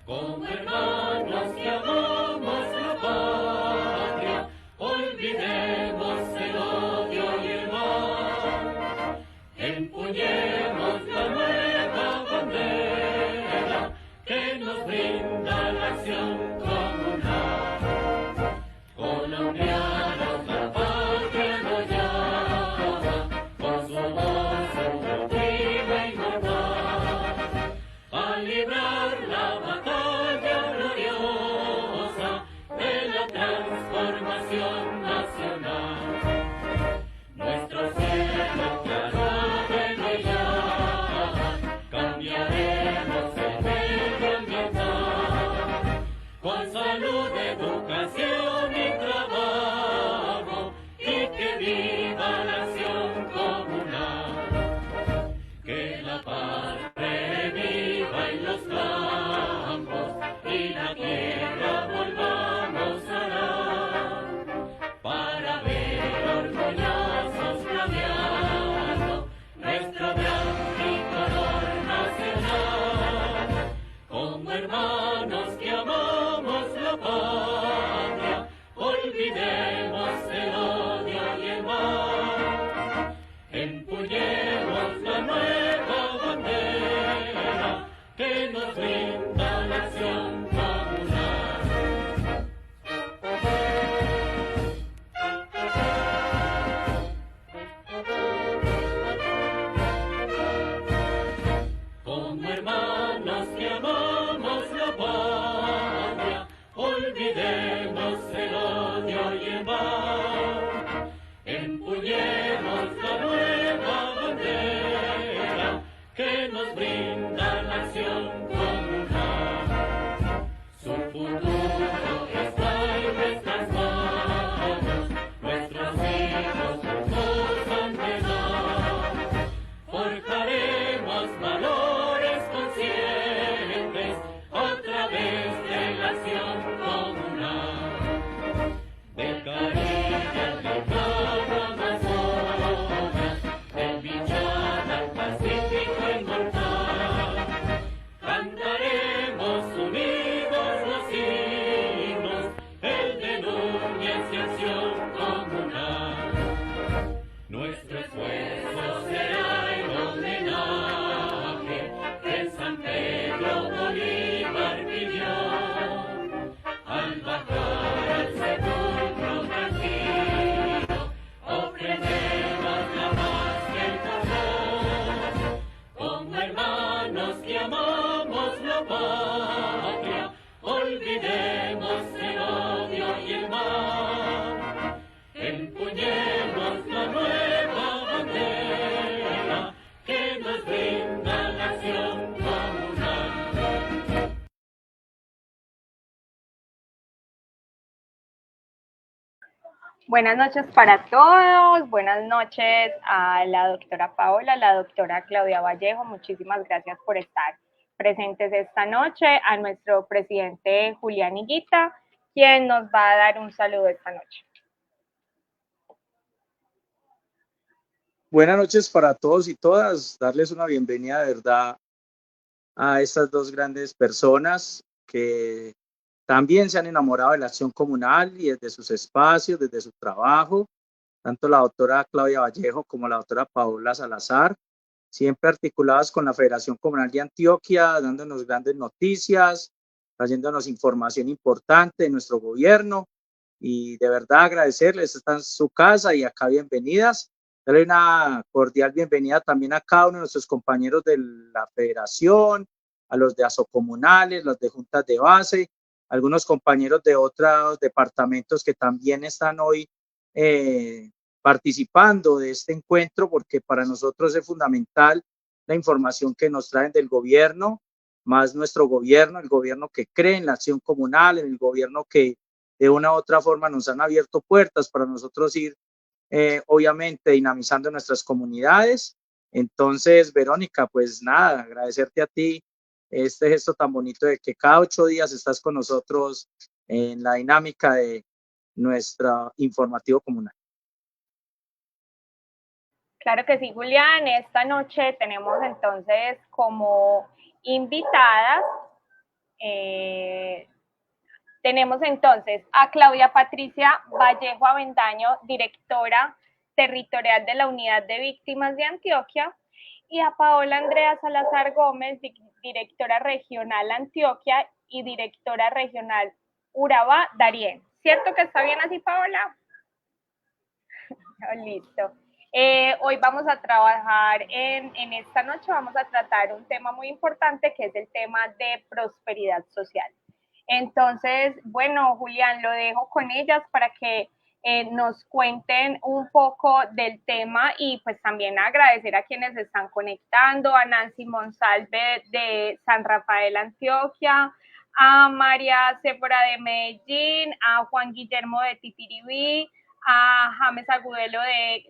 Como hermanos que amamos la patria, olvidemos el odio y el mal. Empuñemos la nueva bandera que nos brinda la acción comunal. Colombianos, la patria nos llama, con su voz ultima y mortal, a librar la batalla gloriosa de la transformación nacional. Nuestro cielo claro de brillar, cambiaremos el medio ambiental, con salud, educación y trabajo, y que viva la acción comunal. Que la paz reviva en los campos y la tierra volvamos a dar, para ver orgullosos flameando nuestro gran tricolor nacional. Como hermanos que amamos la patria, olvidemos el odio y el mal. Empuñemos la nueva bandera que nos brinda la acción comunal. Como hermanos que amamos la patria, olvidemos el odio y el mal. Empuñemos la nueva bandera que nos brinda la acción comunal. Su futuro está en nuestras manos, nuestros hijos nos han de dar. Forjaremos valores conscientes a través de la acción comunal. Del Caribe al lejano Amazonas, del Bichán al Pacífico inmortal, cantaremos unidos los himnos, el de Núñez y acción comunal. Nuestro esfuerzo será el homenaje que San Pedro Bolívar pidió al bajar al sepulcro tranquilo. Ofrendemos la paz y el perdón, como hermanos que amamos la patria, olvidemos el odio y el mal. Empuñemos la nueva bandera que nos brinda la acción comunal. Buenas noches para todos, buenas noches a la doctora Paola, a la doctora Claudia Vallejo, muchísimas gracias por estar presentes esta noche, a nuestro presidente Julián Higuita, quien nos va a dar un saludo esta noche. Buenas noches para todos y todas, darles una bienvenida de verdad a estas dos grandes personas que también se han enamorado de la acción comunal y desde sus espacios, desde su trabajo, tanto la doctora Claudia Vallejo como la doctora Paola Salazar, siempre articuladas con la Federación Comunal de Antioquia, dándonos grandes noticias, trayéndonos información importante de nuestro gobierno, y de verdad agradecerles, esta es su casa y acá bienvenidas. Darle una cordial bienvenida también a cada uno de nuestros compañeros de la Federación, a los de asocomunales, los de juntas de base, algunos compañeros de otros departamentos que también están hoy participando de este encuentro, porque para nosotros es fundamental la información que nos traen del gobierno, más nuestro gobierno, el gobierno que cree en la acción comunal, el gobierno que de una u otra forma nos han abierto puertas para nosotros ir obviamente dinamizando nuestras comunidades. Entonces, Verónica, pues nada, agradecerte a ti este gesto tan bonito de que cada 8 días estás con nosotros en la dinámica nuestro informativo comunal. Claro que sí, Julián. Esta noche tenemos entonces como invitadas, tenemos entonces a Claudia Patricia Vallejo Avendaño, directora territorial de la Unidad de Víctimas de Antioquia, y a Paola Andrea Salazar Gómez, directora regional Antioquia y directora regional Urabá, Darién. ¿Cierto que está bien así, Paola? Oh, listo. Hoy vamos a trabajar en esta noche, vamos a tratar un tema muy importante que es el tema de prosperidad social. Entonces, bueno, Julián, lo dejo con ellas para que nos cuenten un poco del tema y pues también agradecer a quienes se están conectando, a Nancy Monsalve de San Rafael, Antioquia, a María Séfora de Medellín, a Juan Guillermo de Titiribí, a James Agudelo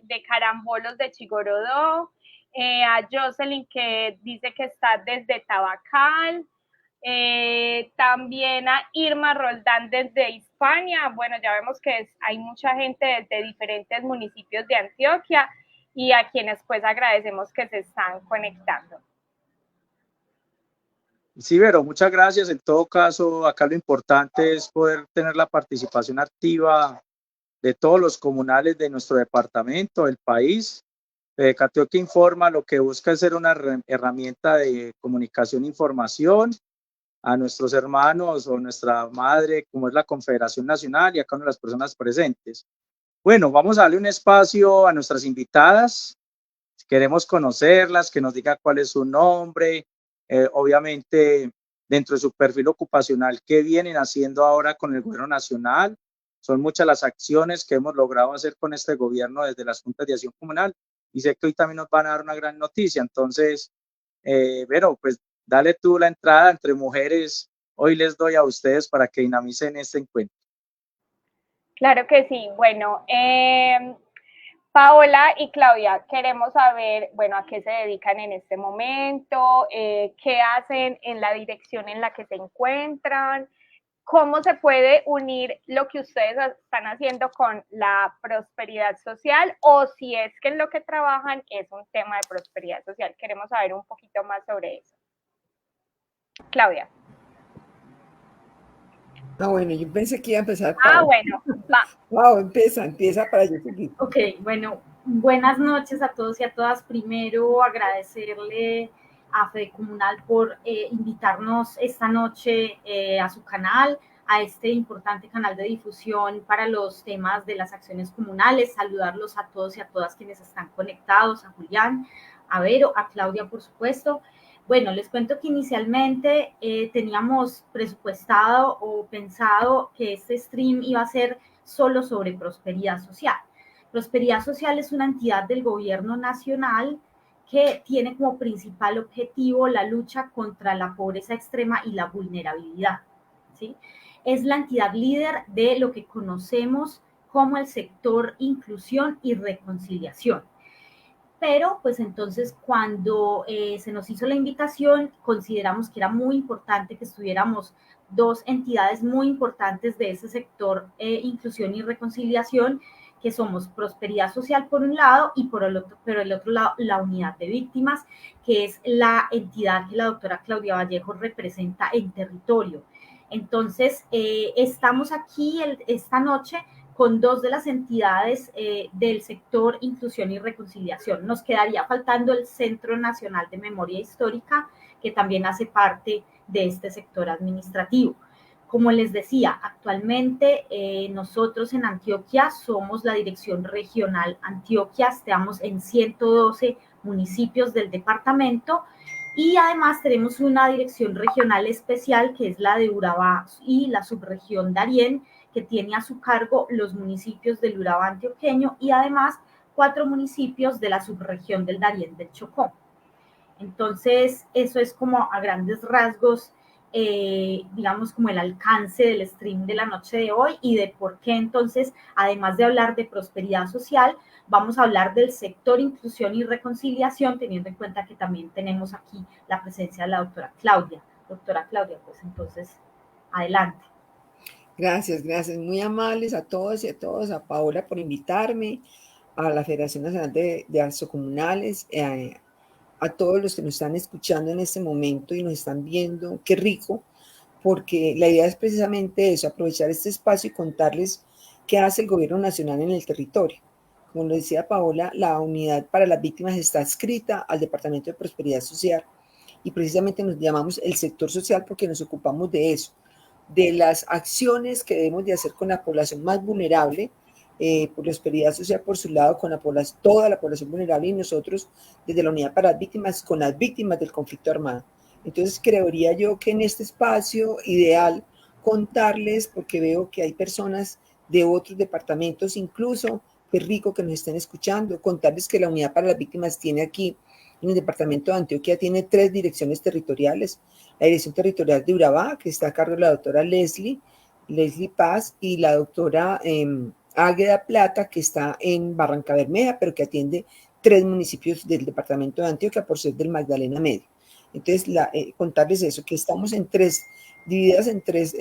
de Carambolos de Chigorodó, a Jocelyn que dice que está desde Tabacal, también a Irma Roldán desde Hispania. Bueno, ya vemos que hay mucha gente desde diferentes municipios de Antioquia y a quienes pues agradecemos que se están conectando. Sí, Vero, muchas gracias. En todo caso, acá lo importante es poder tener la participación activa de todos los comunales de nuestro departamento, del país. Antioquia Informa lo que busca es ser una herramienta de comunicación e información a nuestros hermanos o nuestra madre, como es la Confederación Nacional y a cada una de las personas presentes. Bueno, vamos a darle un espacio a nuestras invitadas. Queremos conocerlas, que nos diga cuál es su nombre, obviamente dentro de su perfil ocupacional, qué vienen haciendo ahora con el gobierno nacional. Son muchas las acciones que hemos logrado hacer con este gobierno desde las juntas de acción comunal y sé que hoy también nos van a dar una gran noticia. Entonces, Vero, pues dale tú la entrada entre mujeres. Hoy les doy a ustedes para que dinamicen este encuentro. Claro que sí. Bueno, Paola y Claudia, queremos saber, bueno, a qué se dedican en este momento, qué hacen en la dirección en la que se encuentran, cómo se puede unir lo que ustedes están haciendo con la prosperidad social o si es que en lo que trabajan es un tema de prosperidad social. Queremos saber un poquito más sobre eso. Claudia. Bueno, yo pensé que iba a empezar Pau. Bueno, va. Wow, empieza para yo seguir. Ok, bueno, buenas noches a todos y a todas. Primero, agradecerle a Fede Comunal por invitarnos esta noche a su canal, a este importante canal de difusión para los temas de las acciones comunales. Saludarlos a todos y a todas quienes están conectados, a Julián, a Vero, a Claudia, por supuesto. Bueno, les cuento que inicialmente teníamos presupuestado o pensado que este stream iba a ser solo sobre prosperidad social. Prosperidad Social es una entidad del gobierno nacional que tiene como principal objetivo la lucha contra la pobreza extrema y la vulnerabilidad, ¿sí? Es la entidad líder de lo que conocemos como el sector inclusión y reconciliación. Pero pues entonces cuando se nos hizo la invitación, consideramos que era muy importante que estuviéramos dos entidades muy importantes de ese sector inclusión y reconciliación, que somos Prosperidad Social por un lado y por el otro lado la Unidad de Víctimas, que es la entidad que la doctora Claudia Vallejo representa en territorio. Entonces, estamos aquí esta noche con dos de las entidades del sector inclusión y reconciliación. Nos quedaría faltando el Centro Nacional de Memoria Histórica, que también hace parte de este sector administrativo. Como les decía, actualmente nosotros en Antioquia somos la Dirección Regional Antioquia, estamos en 112 municipios del departamento y además tenemos una dirección regional especial que es la de Urabá y la subregión Darién, que tiene a su cargo los municipios del Urabá antioqueño y además 4 municipios de la subregión del Darién del Chocó. Entonces, eso es como a grandes rasgos, digamos, como el alcance del stream de la noche de hoy y de por qué entonces, además de hablar de prosperidad social, vamos a hablar del sector inclusión y reconciliación, teniendo en cuenta que también tenemos aquí la presencia de la doctora Claudia. Doctora Claudia, pues entonces, adelante. Gracias, gracias. Muy amables a todos y a todos, a Paola por invitarme, a la Federación Nacional de Astrocomunales, a todos los que nos están escuchando en este momento y nos están viendo. Qué rico, porque la idea es precisamente eso, aprovechar este espacio y contarles qué hace el gobierno nacional en el territorio. Como lo decía Paola, la unidad para las víctimas está adscrita al Departamento de Prosperidad Social y precisamente nos llamamos el sector social porque nos ocupamos de eso, de las acciones que debemos de hacer con la población más vulnerable, por Prosperidad Social por su lado, con toda la población vulnerable y nosotros desde la unidad para las víctimas, con las víctimas del conflicto armado. Entonces creería yo que en este espacio ideal contarles, porque veo que hay personas de otros departamentos, incluso, qué rico que nos estén escuchando, contarles que la unidad para las víctimas tiene aquí, en el departamento de Antioquia, tiene 3 direcciones territoriales. La dirección territorial de Urabá, que está a cargo de la doctora Leslie Paz, y la doctora Águeda Plata, que está en Barranca Bermeja, pero que atiende 3 municipios del departamento de Antioquia por ser del Magdalena Medio. Entonces, contarles eso, que estamos divididas en 3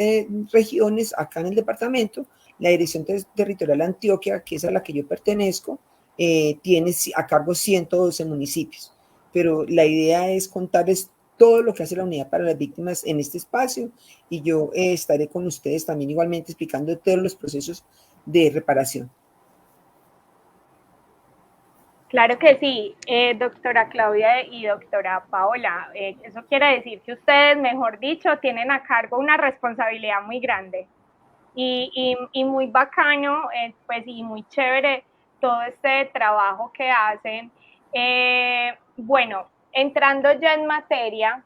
regiones acá en el departamento. La Dirección Territorial Antioquia, que es a la que yo pertenezco, tiene a cargo 112 municipios. Pero la idea es contarles todo lo que hace la unidad para las víctimas en este espacio y yo estaré con ustedes también igualmente explicando todos los procesos de reparación. Claro que sí, doctora Claudia y doctora Paola. Eso quiere decir que ustedes, mejor dicho, tienen a cargo una responsabilidad muy grande y muy bacano, pues y muy chévere todo este trabajo que hacen. Bueno, entrando ya en materia,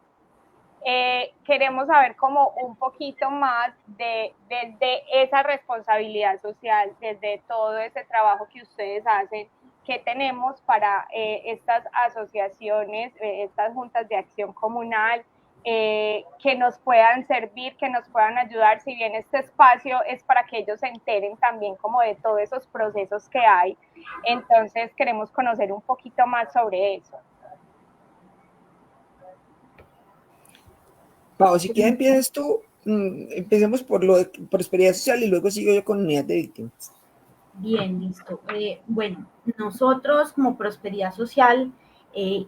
queremos saber como un poquito más desde esa responsabilidad social, desde todo ese trabajo que ustedes hacen, que tenemos para estas asociaciones, estas juntas de acción comunal, que nos puedan servir, que nos puedan ayudar, si bien este espacio es para que ellos se enteren también como de todos esos procesos que hay. Entonces queremos conocer un poquito más sobre eso. Pau, si quieres empiezas tú, empecemos por lo de prosperidad social y luego sigo yo con unidad de víctimas. Bien, listo. Bueno, nosotros como Prosperidad Social,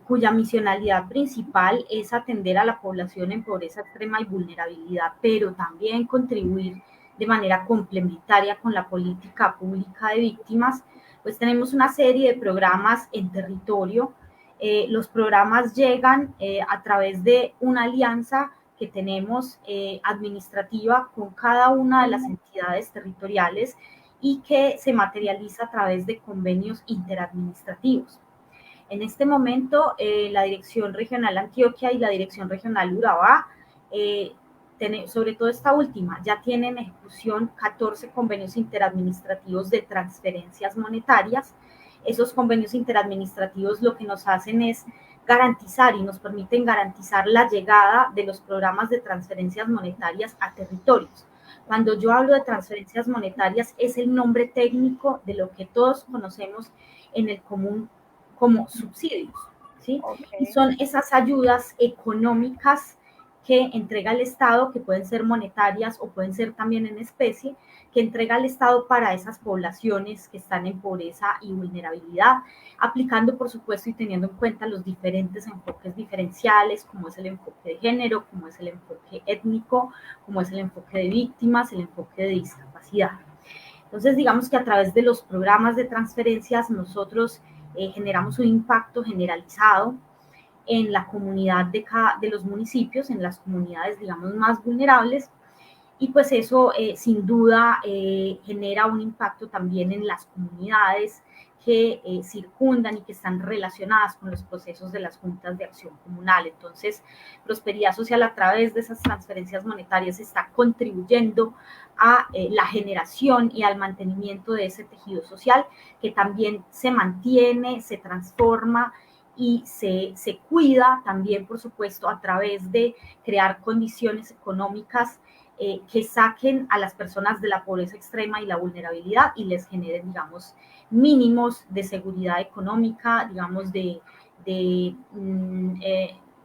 cuya misionalidad principal es atender a la población en pobreza extrema y vulnerabilidad, pero también contribuir de manera complementaria con la política pública de víctimas, pues tenemos una serie de programas en territorio. Los programas llegan a través de una alianza que tenemos administrativa con cada una de las entidades territoriales y que se materializa a través de convenios interadministrativos. En este momento, la Dirección Regional Antioquia y la Dirección Regional Urabá, sobre todo esta última, ya tienen en ejecución 14 convenios interadministrativos de transferencias monetarias. Esos convenios interadministrativos lo que nos hacen es garantizar y nos permiten garantizar la llegada de los programas de transferencias monetarias a territorios. Cuando yo hablo de transferencias monetarias, es el nombre técnico de lo que todos conocemos en el común como subsidios, ¿sí? Okay. Y son esas ayudas económicas que entrega el Estado, que pueden ser monetarias o pueden ser también en especie, que entrega el Estado para esas poblaciones que están en pobreza y vulnerabilidad, aplicando, por supuesto, y teniendo en cuenta los diferentes enfoques diferenciales, como es el enfoque de género, como es el enfoque étnico, como es el enfoque de víctimas, el enfoque de discapacidad. Entonces, digamos que a través de los programas de transferencias nosotros generamos un impacto generalizado en la comunidad de los municipios, en las comunidades, digamos, más vulnerables, y pues eso sin duda genera un impacto también en las comunidades que circundan y que están relacionadas con los procesos de las juntas de acción comunal. Entonces, Prosperidad Social a través de esas transferencias monetarias está contribuyendo a la generación y al mantenimiento de ese tejido social que también se mantiene, se transforma y se cuida también, por supuesto, a través de crear condiciones económicas que saquen a las personas de la pobreza extrema y la vulnerabilidad y les generen, digamos, mínimos de seguridad económica, digamos,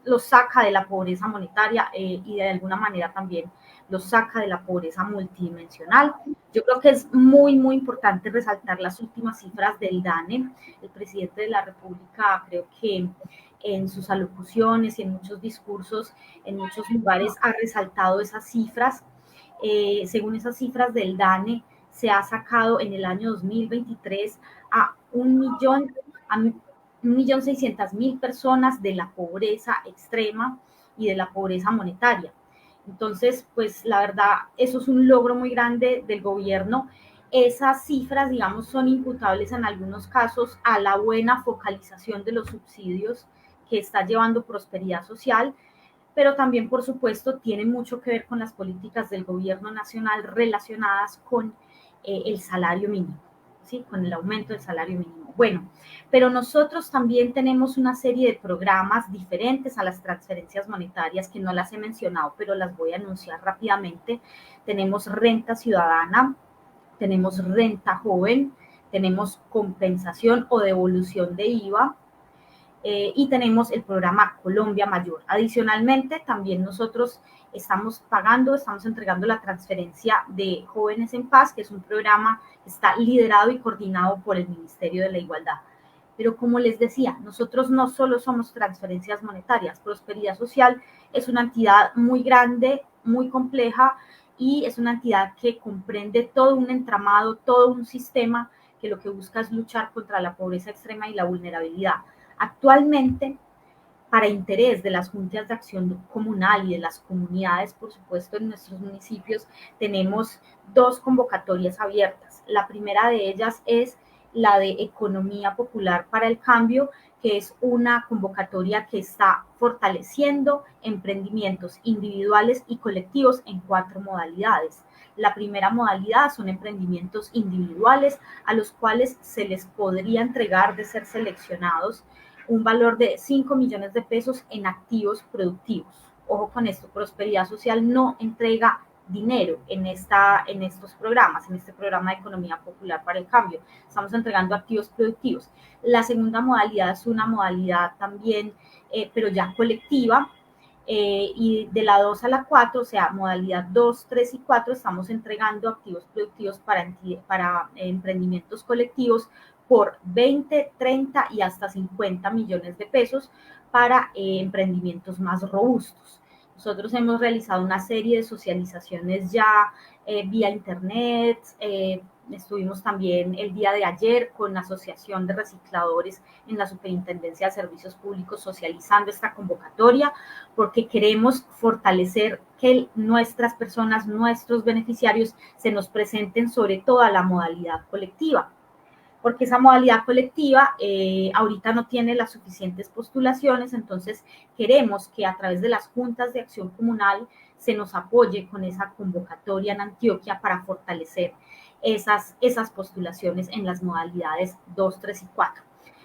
los saca de la pobreza monetaria y de alguna manera también los saca de la pobreza multidimensional. Yo creo que es muy, muy importante resaltar las últimas cifras del DANE. El presidente de la República, creo que en sus alocuciones y en muchos discursos, en muchos lugares, ha resaltado esas cifras. Según esas cifras del DANE, se ha sacado en el año 2023 a 1.600.000 personas de la pobreza extrema y de la pobreza monetaria. Entonces, pues la verdad, eso es un logro muy grande del gobierno. Esas cifras, digamos, son imputables en algunos casos a la buena focalización de los subsidios que está llevando Prosperidad Social, pero también, por supuesto, tienen mucho que ver con las políticas del gobierno nacional relacionadas con el salario mínimo, ¿sí? Con el aumento del salario mínimo. Bueno, pero nosotros también tenemos una serie de programas diferentes a las transferencias monetarias que no las he mencionado, pero las voy a anunciar rápidamente. Tenemos renta ciudadana, tenemos renta joven, tenemos compensación o devolución de IVA, y tenemos el programa Colombia Mayor. Adicionalmente, también nosotros estamos entregando la transferencia de Jóvenes en Paz, que es un programa que está liderado y coordinado por el Ministerio de la Igualdad. Pero como les decía, nosotros no solo somos transferencias monetarias. Prosperidad Social es una entidad muy grande, muy compleja, y es una entidad que comprende todo un entramado, todo un sistema que lo que busca es luchar contra la pobreza extrema y la vulnerabilidad. Actualmente, para interés de las juntas de acción comunal y de las comunidades, por supuesto, en nuestros municipios, tenemos 2 convocatorias abiertas. La primera de ellas es la de Economía Popular para el Cambio, que es una convocatoria que está fortaleciendo emprendimientos individuales y colectivos en 4 modalidades. La primera modalidad son emprendimientos individuales a los cuales se les podría entregar, de ser seleccionados, un valor de 5 millones de pesos en activos productivos. Ojo con esto, Prosperidad Social no entrega dinero en estos programas, en este programa de Economía Popular para el Cambio. Estamos entregando activos productivos. La segunda modalidad es una modalidad también, pero ya colectiva, y de la 2 a la 4, o sea, modalidad 2, 3 y 4, estamos entregando activos productivos para emprendimientos colectivos por 20, 30 y hasta 50 millones de pesos para emprendimientos más robustos. Nosotros hemos realizado una serie de socializaciones ya vía internet. Estuvimos también el día de ayer con la Asociación de Recicladores en la Superintendencia de Servicios Públicos socializando esta convocatoria, porque queremos fortalecer que nuestras personas, nuestros beneficiarios, se nos presenten sobre todo a la modalidad colectiva, porque esa modalidad colectiva ahorita no tiene las suficientes postulaciones. Entonces queremos que a través de las juntas de acción comunal se nos apoye con esa convocatoria en Antioquia para fortalecer esas postulaciones en las modalidades 2, 3 y 4.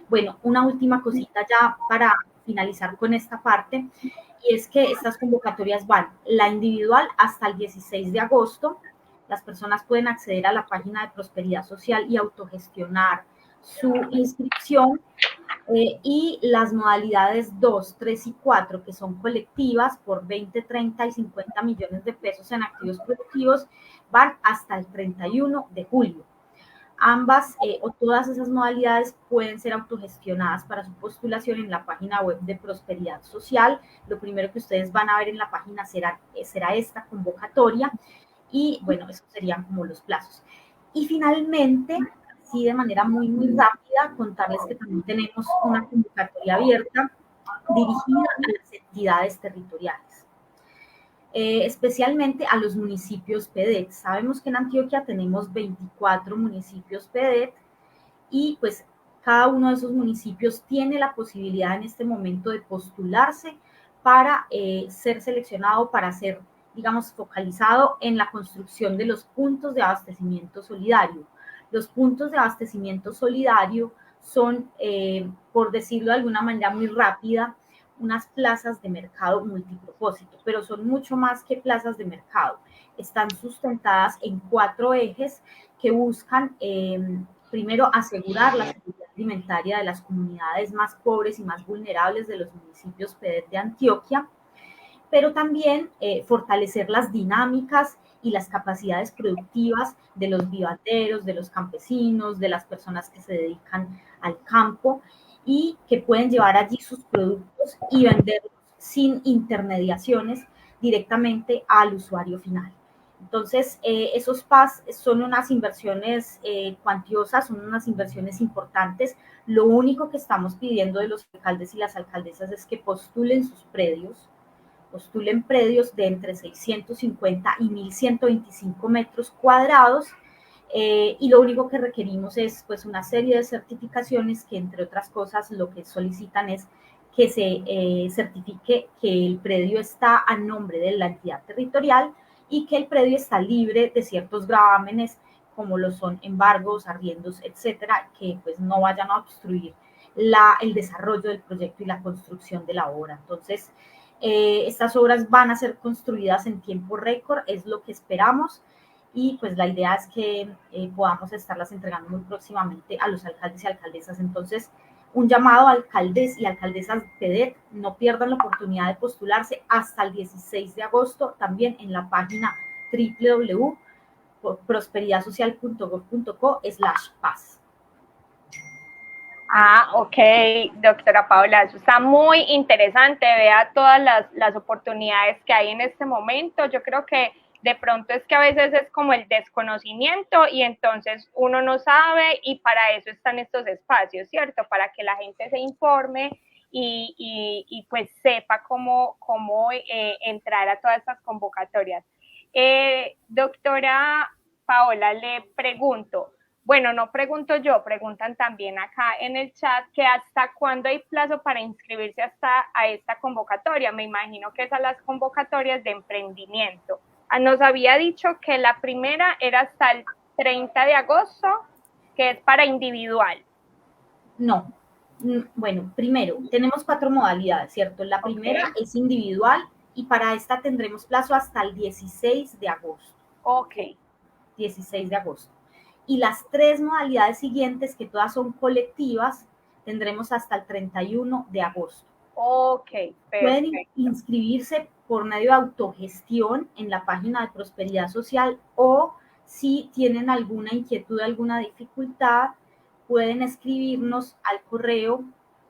Bueno, una última cosita ya para finalizar con esta parte, y es que estas convocatorias van, la individual hasta el 16 de agosto, las personas pueden acceder a la página de Prosperidad Social y autogestionar su inscripción, y las modalidades 2, 3 y 4, que son colectivas por 20, 30 y 50 millones de pesos en activos productivos, van hasta el 31 de julio. Ambas o todas esas modalidades pueden ser autogestionadas para su postulación en la página web de Prosperidad Social. Lo primero que ustedes van a ver en la página será esta convocatoria. Y bueno, esos serían como los plazos. Y finalmente, sí, de manera muy, muy rápida, contarles que también tenemos una convocatoria abierta dirigida a las entidades territoriales, especialmente a los municipios PEDET. Sabemos que en Antioquia tenemos 24 municipios PEDET, y pues cada uno de esos municipios tiene la posibilidad en este momento de postularse para ser seleccionado, para ser, digamos, focalizado en la construcción de los puntos de abastecimiento solidario. Los puntos de abastecimiento solidario son, por decirlo de alguna manera muy rápida, unas plazas de mercado multipropósito, pero son mucho más que plazas de mercado. Están sustentadas en 4 ejes que buscan, primero, asegurar la seguridad alimentaria de las comunidades más pobres y más vulnerables de los municipios PEDET de Antioquia, pero también fortalecer las dinámicas y las capacidades productivas de los vivanderos, de los campesinos, de las personas que se dedican al campo y que pueden llevar allí sus productos y venderlos sin intermediaciones directamente al usuario final. Entonces, esos PAS son unas inversiones cuantiosas, son unas inversiones importantes. Lo único que estamos pidiendo de los alcaldes y las alcaldesas es que postulen predios de entre 650 y 1.125 metros cuadrados, y lo único que requerimos es pues una serie de certificaciones que, entre otras cosas, lo que solicitan es que se certifique que el predio está a nombre de la entidad territorial y que el predio está libre de ciertos gravámenes como lo son embargos, arriendos, etcétera, que pues no vayan a obstruir el desarrollo del proyecto y la construcción de la obra. Entonces, estas obras van a ser construidas en tiempo récord, es lo que esperamos, y pues la idea es que podamos estarlas entregando muy próximamente a los alcaldes y alcaldesas. Entonces, un llamado a alcaldes y alcaldesas de PEDET, no pierdan la oportunidad de postularse hasta el 16 de agosto, también en la página www.prosperidadsocial.gov.co/PAS. Ok, doctora Paola, eso está muy interesante. Vea todas las oportunidades que hay en este momento. Yo creo que de pronto es que a veces es como el desconocimiento y entonces uno no sabe, y para eso están estos espacios, ¿cierto? Para que la gente se informe y pues sepa cómo entrar a todas estas convocatorias. Doctora Paola, le pregunto, bueno, no pregunto yo, preguntan también acá en el chat que hasta cuándo hay plazo para inscribirse a esta convocatoria. Me imagino que es a las convocatorias de emprendimiento. Nos había dicho que la primera era hasta el 30 de agosto, que es para individual. No, bueno, primero, tenemos 4 modalidades, ¿cierto? La primera es individual y para esta tendremos plazo hasta el 16 de agosto. Ok. 16 de agosto. Y las 3 modalidades siguientes, que todas son colectivas, tendremos hasta el 31 de agosto. Ok, perfecto. Pueden inscribirse por medio de autogestión en la página de Prosperidad Social, o si tienen alguna inquietud, alguna dificultad, pueden escribirnos al correo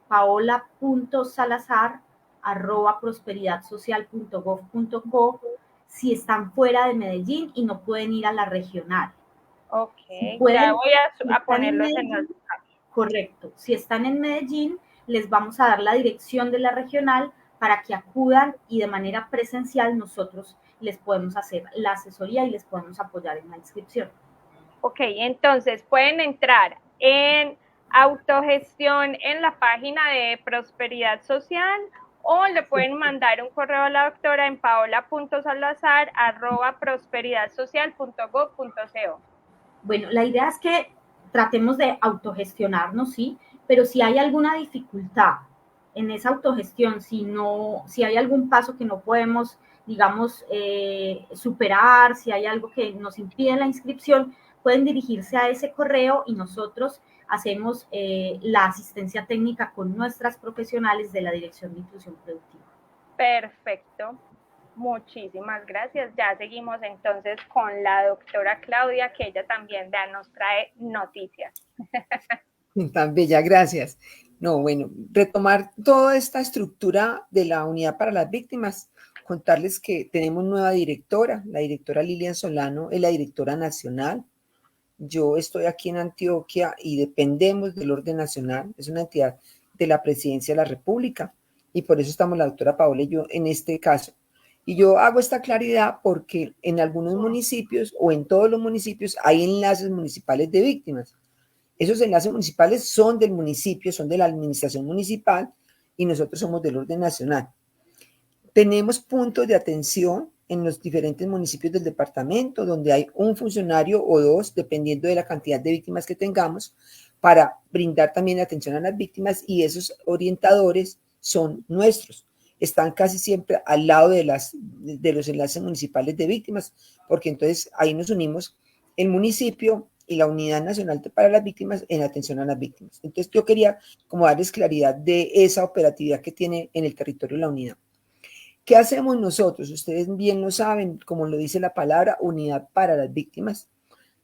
paola.salazar@prosperidadsocial.gov.co si están fuera de Medellín y no pueden ir a la regional. Ok, si pueden, ya voy a ponerlos en los... Correcto. Si están en Medellín, les vamos a dar la dirección de la regional para que acudan y de manera presencial nosotros les podemos hacer la asesoría y les podemos apoyar en la inscripción. Ok, entonces pueden entrar en autogestión en la página de Prosperidad Social, o le pueden mandar un correo a la doctora en paola.salazar@prosperidadsocial.gov.co. Bueno, la idea es que tratemos de autogestionarnos, sí, pero si hay alguna dificultad en esa autogestión, si hay algún paso que no podemos, digamos, superar, si hay algo que nos impide la inscripción, pueden dirigirse a ese correo y nosotros hacemos la asistencia técnica con nuestras profesionales de la Dirección de Inclusión Productiva. Perfecto. Muchísimas gracias. Ya seguimos entonces con la doctora Claudia, que ella también nos trae noticias. Tan bella, gracias. No, bueno, retomar toda esta estructura de la Unidad para las Víctimas, contarles que tenemos nueva directora, la directora Lilian Solano es la directora nacional. Yo estoy aquí en Antioquia y dependemos del orden nacional, es una entidad de la Presidencia de la República, y por eso estamos la doctora Paola y yo en este caso. Y yo hago esta claridad porque en algunos municipios o en todos los municipios hay enlaces municipales de víctimas. Esos enlaces municipales son del municipio, son de la administración municipal, y nosotros somos del orden nacional. Tenemos puntos de atención en los diferentes municipios del departamento, donde hay un funcionario o 2, dependiendo de la cantidad de víctimas que tengamos, para brindar también atención a las víctimas, y esos orientadores son nuestros. Están casi siempre al lado de los enlaces municipales de víctimas, porque entonces ahí nos unimos el municipio y la Unidad Nacional para las Víctimas en atención a las víctimas. Entonces yo quería como darles claridad de esa operatividad que tiene en el territorio la unidad. ¿Qué hacemos nosotros? Ustedes bien lo saben, como lo dice la palabra, Unidad para las Víctimas.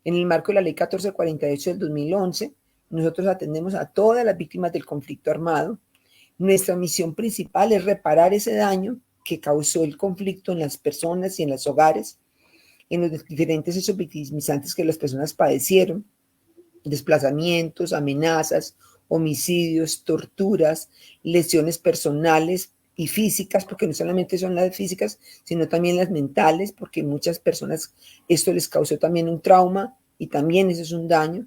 En el marco de la Ley 1448 del 2011, nosotros atendemos a todas las víctimas del conflicto armado. Nuestra misión principal es reparar ese daño que causó el conflicto en las personas y en los hogares, en los diferentes hechos victimizantes que las personas padecieron, desplazamientos, amenazas, homicidios, torturas, lesiones personales y físicas, porque no solamente son las físicas, sino también las mentales, porque muchas personas esto les causó también un trauma y también eso es un daño.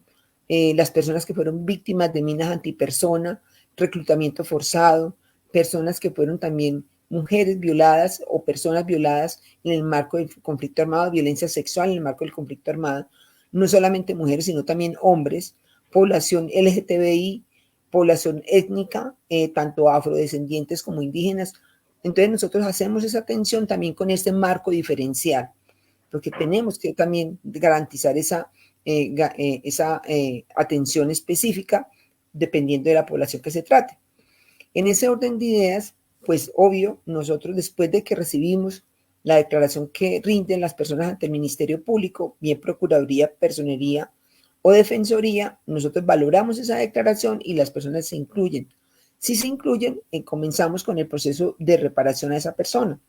Las personas que fueron víctimas de minas antipersona, reclutamiento forzado, personas que fueron también mujeres violadas o personas violadas en el marco del conflicto armado, violencia sexual en el marco del conflicto armado, no solamente mujeres, sino también hombres, población LGTBI, población étnica, tanto afrodescendientes como indígenas. Entonces nosotros hacemos esa atención también con este marco diferencial, porque tenemos que también garantizar esa atención específica dependiendo de la población que se trate. En ese orden de ideas, pues obvio, nosotros después de que recibimos la declaración que rinden las personas ante el Ministerio Público, bien Procuraduría, Personería o Defensoría, nosotros valoramos esa declaración y las personas se incluyen. Si se incluyen, comenzamos con el proceso de reparación a esa persona,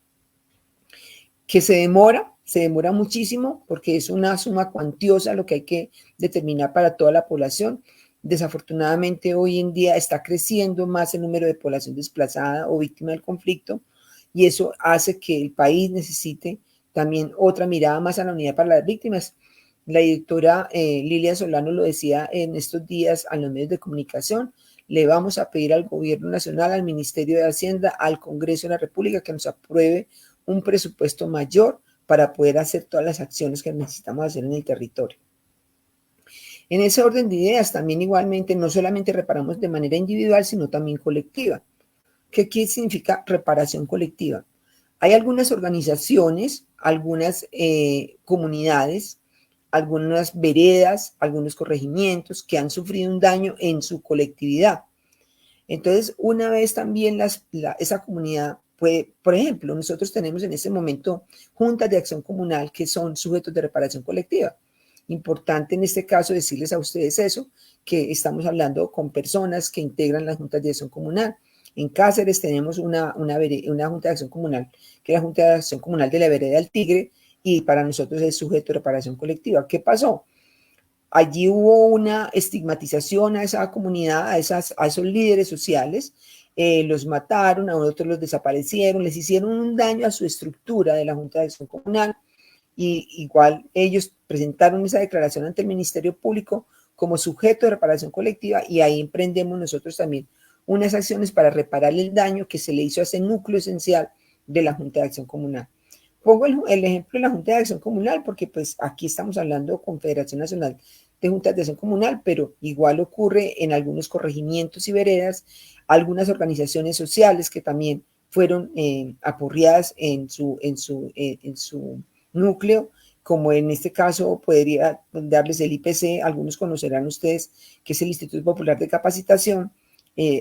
que se demora muchísimo porque es una suma cuantiosa lo que hay que determinar para toda la población. Desafortunadamente hoy en día está creciendo más el número de población desplazada o víctima del conflicto y eso hace que el país necesite también otra mirada más a la unidad para las víctimas. La directora Lilia Solano lo decía en estos días a los medios de comunicación, le vamos a pedir al Gobierno Nacional, al Ministerio de Hacienda, al Congreso de la República que nos apruebe un presupuesto mayor para poder hacer todas las acciones que necesitamos hacer en el territorio. En ese orden de ideas también igualmente no solamente reparamos de manera individual, sino también colectiva. ¿Qué significa reparación colectiva? Hay algunas organizaciones, algunas comunidades, algunas veredas, algunos corregimientos que han sufrido un daño en su colectividad. Entonces, una vez también esa comunidad puede, por ejemplo, nosotros tenemos en este momento juntas de acción comunal que son sujetos de reparación colectiva. Importante en este caso decirles a ustedes eso, que estamos hablando con personas que integran las juntas de acción comunal. En Cáceres tenemos una junta de acción comunal, que es la Junta de Acción Comunal de la Vereda del Tigre, y para nosotros es sujeto de reparación colectiva. ¿Qué pasó? Allí hubo una estigmatización a esa comunidad, a esos líderes sociales, los mataron, a otros los desaparecieron, les hicieron un daño a su estructura de la Junta de Acción Comunal, y igual ellos presentaron esa declaración ante el Ministerio Público como sujeto de reparación colectiva y ahí emprendemos nosotros también unas acciones para reparar el daño que se le hizo a ese núcleo esencial de la Junta de Acción Comunal. Pongo el ejemplo de la Junta de Acción Comunal porque pues aquí estamos hablando de Confederación Nacional de Juntas de Acción Comunal, pero igual ocurre en algunos corregimientos y veredas, algunas organizaciones sociales que también fueron apurriadas en su núcleo, como en este caso podría darles el IPC, algunos conocerán ustedes que es el Instituto Popular de Capacitación.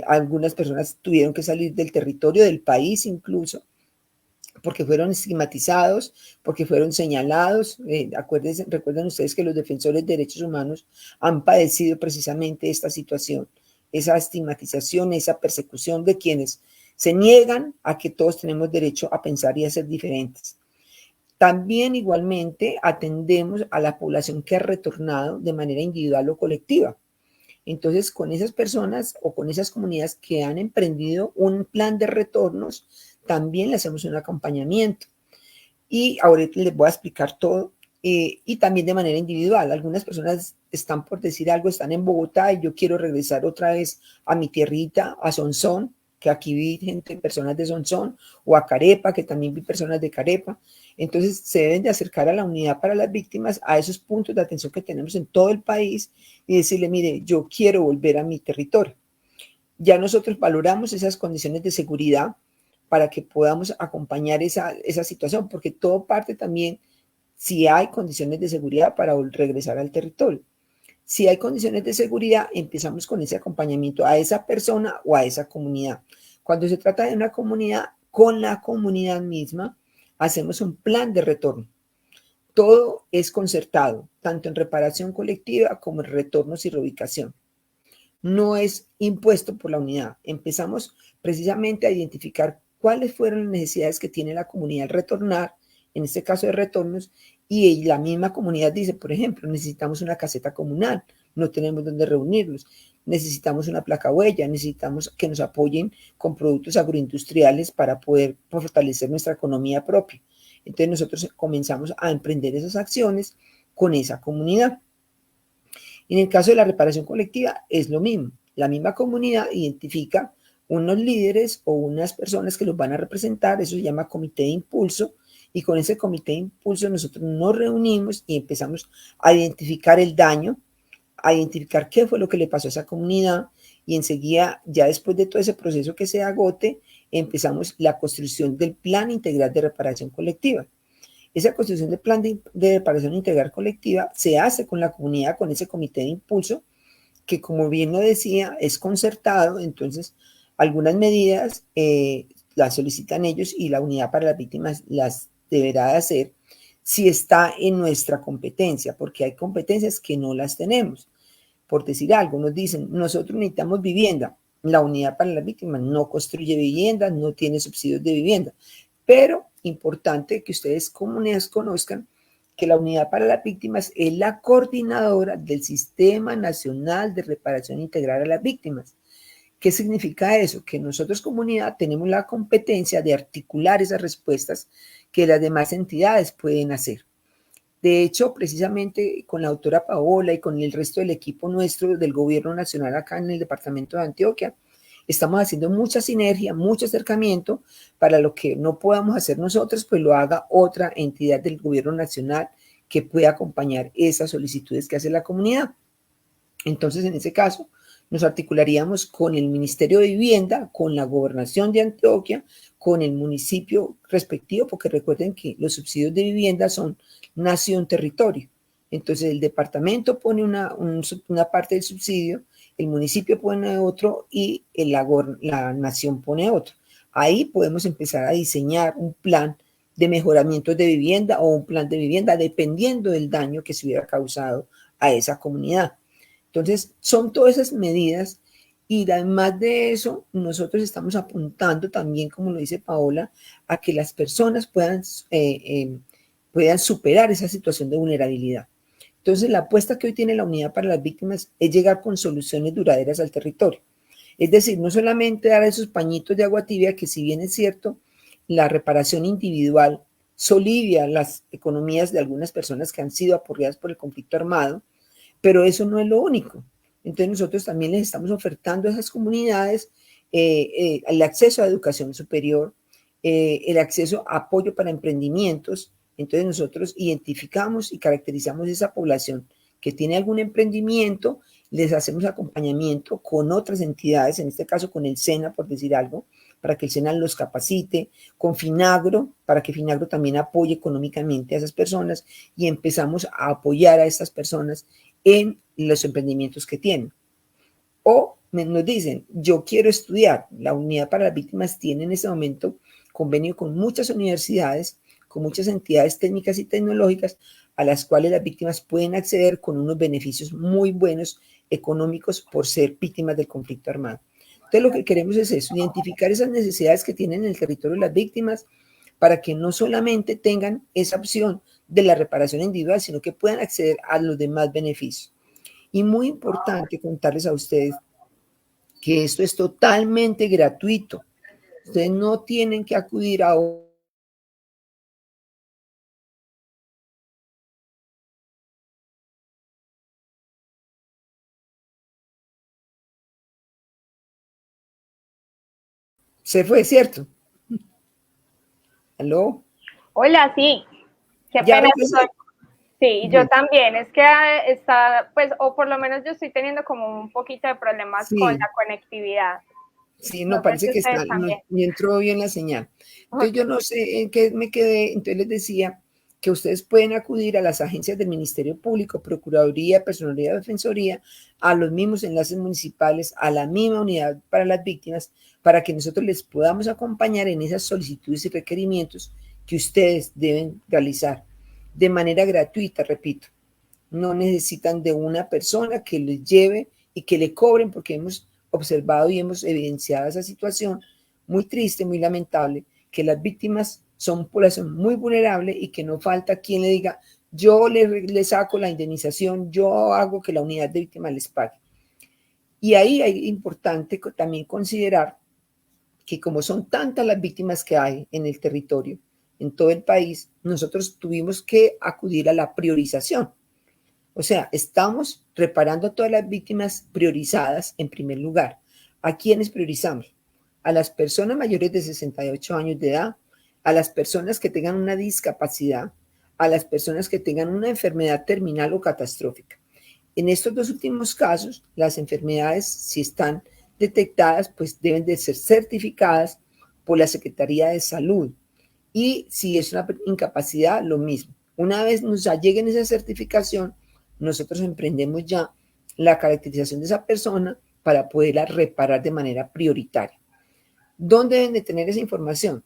Algunas personas tuvieron que salir del territorio del país incluso, porque fueron estigmatizados, porque fueron señalados. Recuerden ustedes que los defensores de derechos humanos han padecido precisamente esta situación, esa estigmatización, esa persecución de quienes se niegan a que todos tenemos derecho a pensar y a ser diferentes. También igualmente atendemos a la población que ha retornado de manera individual o colectiva. Entonces, con esas personas o con esas comunidades que han emprendido un plan de retornos, también le hacemos un acompañamiento. Y ahorita les voy a explicar todo. Y también de manera individual. Algunas personas están por decir algo, están en Bogotá y yo quiero regresar otra vez a mi tierrita, a Sonsón, que aquí vi personas de Sonsón, o a Carepa, que también vi personas de Carepa. Entonces se deben de acercar a la unidad para las víctimas, a esos puntos de atención que tenemos en todo el país y decirle, mire, yo quiero volver a mi territorio. Ya nosotros valoramos esas condiciones de seguridad para que podamos acompañar esa situación, porque todo parte también si hay condiciones de seguridad para regresar al territorio. Si hay condiciones de seguridad, empezamos con ese acompañamiento a esa persona o a esa comunidad. Cuando se trata de una comunidad, con la comunidad misma, hacemos un plan de retorno. Todo es concertado, tanto en reparación colectiva como en retornos y reubicación. No es impuesto por la unidad. Empezamos precisamente a identificar cuáles fueron las necesidades que tiene la comunidad al retornar, en este caso de retornos, y la misma comunidad dice, por ejemplo, necesitamos una caseta comunal, no tenemos dónde reunirnos, necesitamos una placa huella, necesitamos que nos apoyen con productos agroindustriales para poder fortalecer nuestra economía propia. Entonces nosotros comenzamos a emprender esas acciones con esa comunidad. En el caso de la reparación colectiva es lo mismo. La misma comunidad identifica unos líderes o unas personas que los van a representar, eso se llama comité de impulso, y con ese comité de impulso nosotros nos reunimos y empezamos a identificar el daño, a identificar qué fue lo que le pasó a esa comunidad, y enseguida, ya después de todo ese proceso que se agote, empezamos la construcción del plan integral de reparación colectiva. Esa construcción del plan de reparación integral colectiva se hace con la comunidad, con ese comité de impulso, que como bien lo decía, es concertado. Entonces algunas medidas las solicitan ellos y la unidad para las víctimas las deberá de hacer si está en nuestra competencia, porque hay competencias que no las tenemos. Por decir algo, nos dicen, nosotros necesitamos vivienda. La unidad para las víctimas no construye viviendas, no tiene subsidios de vivienda, pero importante que ustedes comunidades conozcan que la unidad para las víctimas es la coordinadora del Sistema Nacional de Reparación Integral a las Víctimas. ¿Qué significa eso? Que nosotros comunidad tenemos la competencia de articular esas respuestas que las demás entidades pueden hacer. De hecho, precisamente con la doctora Paola y con el resto del equipo nuestro del gobierno nacional acá en el departamento de Antioquia, estamos haciendo mucha sinergia, mucho acercamiento para lo que no podamos hacer nosotros, pues lo haga otra entidad del gobierno nacional que pueda acompañar esas solicitudes que hace la comunidad. Entonces, en ese caso, nos articularíamos con el Ministerio de Vivienda, con la Gobernación de Antioquia, con el municipio respectivo, porque recuerden que los subsidios de vivienda son nación-territorio. Entonces, el departamento pone una parte del subsidio, el municipio pone otro y la nación pone otro. Ahí podemos empezar a diseñar un plan de mejoramiento de vivienda o un plan de vivienda dependiendo del daño que se hubiera causado a esa comunidad. Entonces, son todas esas medidas y además de eso, nosotros estamos apuntando también, como lo dice Paola, a que las personas puedan superar esa situación de vulnerabilidad. Entonces, la apuesta que hoy tiene la unidad para las víctimas es llegar con soluciones duraderas al territorio. Es decir, no solamente dar esos pañitos de agua tibia, que si bien es cierto, la reparación individual solivia las economías de algunas personas que han sido aporreadas por el conflicto armado, pero eso no es lo único. Entonces, nosotros también les estamos ofertando a esas comunidades el acceso a educación superior, el acceso a apoyo para emprendimientos. Entonces nosotros identificamos y caracterizamos esa población que tiene algún emprendimiento, les hacemos acompañamiento con otras entidades, en este caso con el SENA, por decir algo, para que el SENA los capacite, con Finagro, para que Finagro también apoye económicamente a esas personas y empezamos a apoyar a estas personas en los emprendimientos que tienen. O nos dicen, yo quiero estudiar. La unidad para las víctimas tiene en este momento convenio con muchas universidades, con muchas entidades técnicas y tecnológicas a las cuales las víctimas pueden acceder con unos beneficios muy buenos económicos por ser víctimas del conflicto armado. Entonces lo que queremos es eso, identificar esas necesidades que tienen en el territorio las víctimas para que no solamente tengan esa opción de la reparación individual, sino que puedan acceder a los demás beneficios. Y muy importante contarles a ustedes que esto es totalmente gratuito. Ustedes no tienen que acudir a Se fue, ¿cierto? ¿Aló? Hola, sí. Qué ¿Ya pena. regresó? Sí, yo también. Es que está, pues, o por lo menos yo estoy teniendo como un poquito de problemas con Sí, la conectividad. sí, No no, sé parece si que ustedes no también. entró bien la señal. Entonces yo no sé en qué me quedé, entonces les decía que ustedes pueden acudir a las agencias del Ministerio Público, Procuraduría, Personería, Defensoría, a los mismos enlaces municipales, a la misma unidad para las víctimas, para que nosotros les podamos acompañar en esas solicitudes y requerimientos que ustedes deben realizar de manera gratuita, repito. No necesitan de una persona que les lleve y que le cobren, porque hemos observado y hemos evidenciado esa situación muy triste, muy lamentable, que las víctimas son población muy vulnerable y que no falta quien le diga, yo le saco la indemnización, yo hago que la unidad de víctimas les pague. Y ahí es importante también considerar que como son tantas las víctimas que hay en el territorio, en todo el país, nosotros tuvimos que acudir a la priorización. O sea, estamos reparando a todas las víctimas priorizadas en primer lugar. ¿A quiénes priorizamos? A las personas mayores de 68 años de edad, a las personas que tengan una discapacidad, a las personas que tengan una enfermedad terminal o catastrófica. En estos dos últimos casos, las enfermedades, si están detectadas, pues deben de ser certificadas por la Secretaría de Salud. Y si es una incapacidad, lo mismo. Una vez nos lleguen esa certificación, nosotros emprendemos ya la caracterización de esa persona para poderla reparar de manera prioritaria. ¿Dónde deben de tener esa información?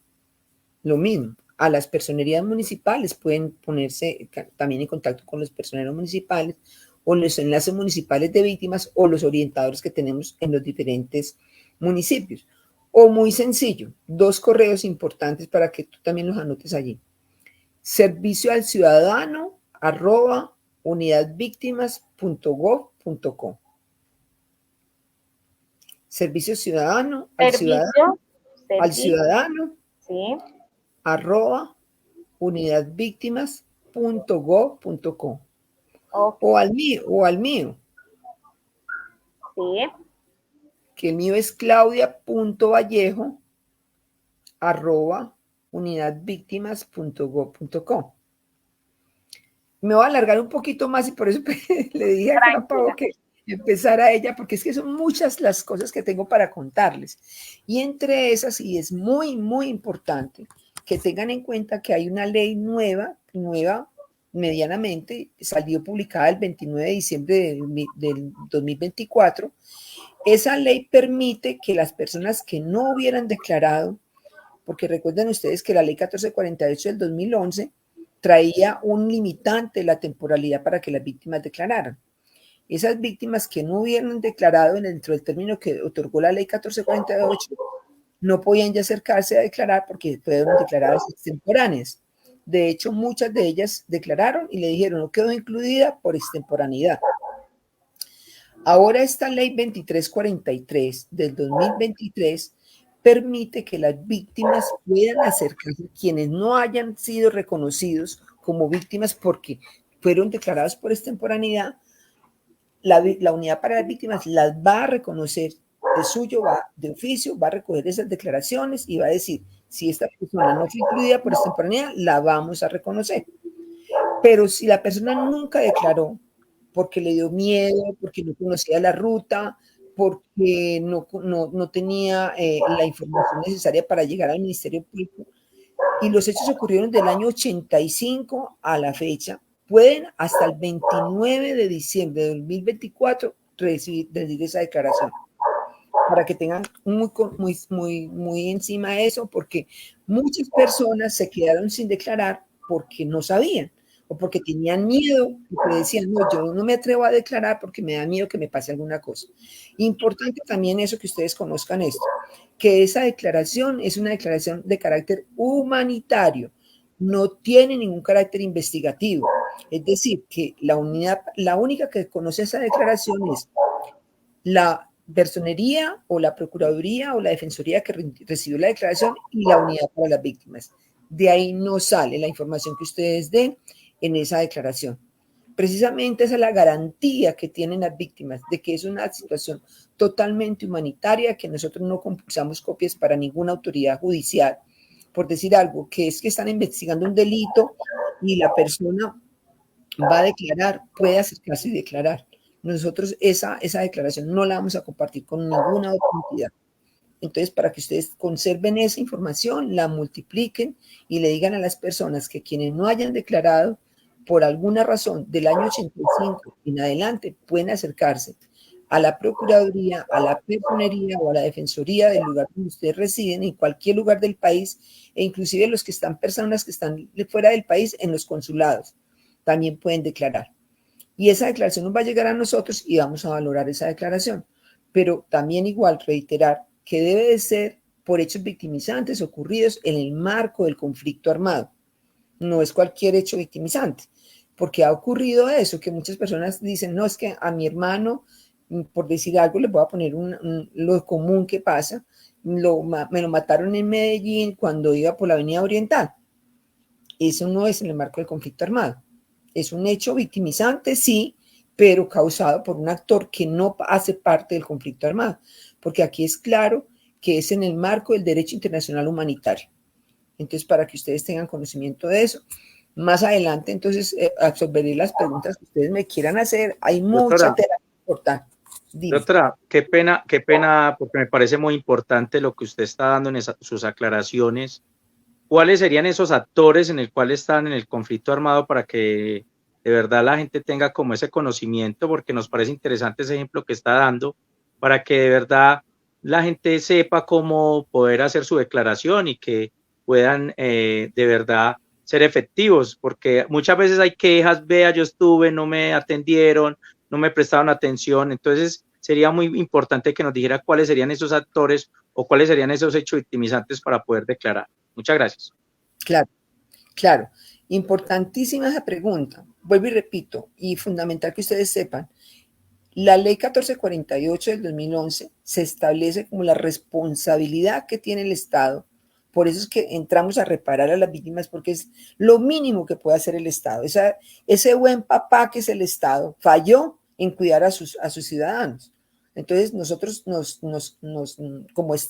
Lo mismo, a las personerías municipales pueden ponerse también en contacto con los personeros municipales o los enlaces municipales de víctimas o los orientadores que tenemos en los diferentes municipios. O muy sencillo, 2 correos importantes para que tú también los anotes allí. servicioalciudadano@unidadvictimas.gov.co. Servicio ciudadano al ciudadano Sí. @unidadvictimas.gov.co. Ok. O al mío, Sí. que el mío es claudia.vallejo@unidadvictimas.gov.co. Me voy a alargar un poquito más y por eso le dije a Juan Pablo que empezara ella, porque es que son muchas las cosas que tengo para contarles. Y entre esas, y es muy, muy importante que tengan en cuenta que hay una ley nueva medianamente, salió publicada el 29 de diciembre del 2024. Esa ley permite que las personas que no hubieran declarado, porque recuerden ustedes que la ley 1448 del 2011 traía un limitante de la temporalidad para que las víctimas declararan. Esas víctimas que no hubieran declarado dentro del término que otorgó la ley 1448 no podían ya acercarse a declarar porque fueron declaradas extemporáneas. De hecho, muchas de ellas declararon y le dijeron no quedó incluida por extemporaneidad. Ahora esta ley 2343 del 2023 permite que las víctimas puedan acercarse, quienes no hayan sido reconocidos como víctimas porque fueron declarados por extemporaneidad, la unidad para las víctimas las va a reconocer de suyo, de oficio, va a recoger esas declaraciones y va a decir, si esta persona no fue incluida por extemporaneidad, la vamos a reconocer. Pero si la persona nunca declaró, porque le dio miedo, porque no conocía la ruta, porque no tenía la información necesaria para llegar al Ministerio Público, y los hechos ocurrieron del año 85 a la fecha, pueden hasta el 29 de diciembre de 2024 recibir esa declaración. Para que tengan muy encima de eso, porque muchas personas se quedaron sin declarar porque no sabían o porque tenían miedo, porque decían, no, yo no me atrevo a declarar porque me da miedo que me pase alguna cosa. Importante también eso que ustedes conozcan esto, que esa declaración es una declaración de carácter humanitario, no tiene ningún carácter investigativo. Es decir, que la única que conoce esa declaración es la personería o la procuraduría o la defensoría que recibió la declaración y la unidad para las víctimas. De ahí no sale la información que ustedes den en esa declaración. Precisamente esa es la garantía que tienen las víctimas de que es una situación totalmente humanitaria, que nosotros no compulsamos copias para ninguna autoridad judicial, por decir algo, que es que están investigando un delito y la persona va a declarar, puede acercarse y declarar. Nosotros esa declaración no la vamos a compartir con ninguna otra entidad. Entonces, para que ustedes conserven esa información, la multipliquen y le digan a las personas que quienes no hayan declarado por alguna razón del año 85 en adelante pueden acercarse a la Procuraduría, a la Personería o a la Defensoría del lugar donde ustedes residen, en cualquier lugar del país, e inclusive los que están, personas que están fuera del país, en los consulados, también pueden declarar. Y esa declaración nos va a llegar a nosotros y vamos a valorar esa declaración. Pero también igual reiterar que debe de ser por hechos victimizantes ocurridos en el marco del conflicto armado. No es cualquier hecho victimizante, porque ha ocurrido eso, que muchas personas dicen, no, es que a mi hermano, por decir algo, les voy a poner lo común que pasa, me lo mataron en Medellín cuando iba por la Avenida Oriental. Eso no es en el marco del conflicto armado. Es un hecho victimizante, sí, pero causado por un actor que no hace parte del conflicto armado, porque aquí es claro que es en el marco del derecho internacional humanitario. Entonces, para que ustedes tengan conocimiento de eso. Más adelante, entonces, absorberé las preguntas que ustedes me quieran hacer. Hay mucha tela importante. Doctora, qué pena, porque me parece muy importante lo que usted está dando en sus aclaraciones. ¿Cuáles serían esos actores en el cual están en el conflicto armado para que de verdad la gente tenga como ese conocimiento? Porque nos parece interesante ese ejemplo que está dando, para que de verdad la gente sepa cómo poder hacer su declaración y que puedan de verdad ser efectivos, porque muchas veces hay quejas, vea, yo estuve, no me atendieron, no me prestaron atención. Entonces sería muy importante que nos dijera cuáles serían esos actores o cuáles serían esos hechos victimizantes para poder declarar. Muchas gracias. Claro, claro. Importantísima esa pregunta. Vuelvo y repito, y fundamental que ustedes sepan, la ley 1448 del 2011 se establece como la responsabilidad que tiene el Estado. Por eso es que entramos a reparar a las víctimas, porque es lo mínimo que puede hacer el Estado. Ese buen papá que es el Estado falló en cuidar a sus ciudadanos. Entonces nosotros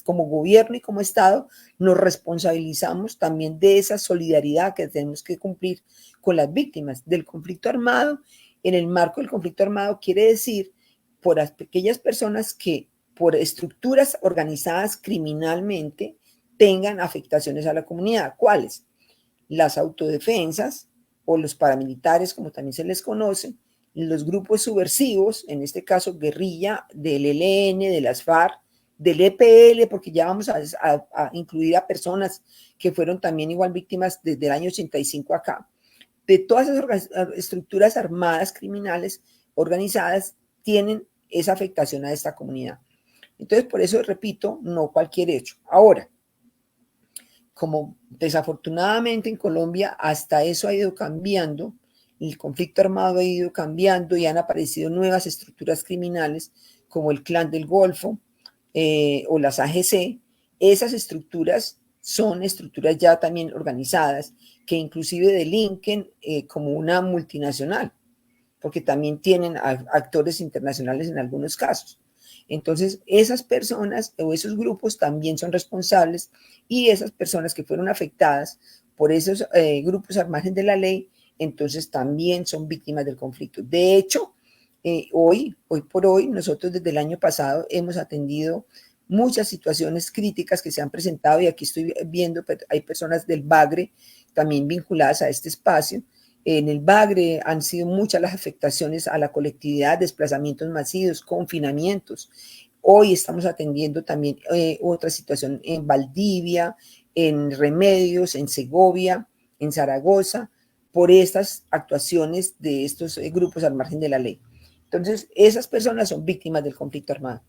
como gobierno y como Estado nos responsabilizamos también de esa solidaridad que tenemos que cumplir con las víctimas del conflicto armado. En el marco del conflicto armado quiere decir por aquellas personas que por estructuras organizadas criminalmente tengan afectaciones a la comunidad. ¿Cuáles? Las autodefensas o los paramilitares, como también se les conoce, los grupos subversivos, en este caso guerrilla del ELN, de las FARC, del EPL, porque ya vamos a incluir a personas que fueron también igual víctimas desde el año 85 acá. De todas esas estructuras armadas criminales organizadas tienen esa afectación a esta comunidad. Entonces, por eso repito, no cualquier hecho. Ahora, como desafortunadamente en Colombia hasta eso ha ido cambiando, el conflicto armado ha ido cambiando y han aparecido nuevas estructuras criminales como el Clan del Golfo o las AGC. Esas estructuras son estructuras ya también organizadas que inclusive delinquen como una multinacional, porque también tienen actores internacionales en algunos casos. Entonces, esas personas o esos grupos también son responsables, y esas personas que fueron afectadas por esos grupos al margen de la ley, entonces también son víctimas del conflicto. De hecho, hoy por hoy, nosotros desde el año pasado hemos atendido muchas situaciones críticas que se han presentado, y aquí estoy viendo, hay personas del Bagre también vinculadas a este espacio. En el Bagre han sido muchas las afectaciones a la colectividad, desplazamientos masivos, confinamientos. Hoy estamos atendiendo también otra situación en Valdivia, en Remedios, en Segovia, en Zaragoza, por estas actuaciones de estos grupos al margen de la ley. Entonces, esas personas son víctimas del conflicto armado.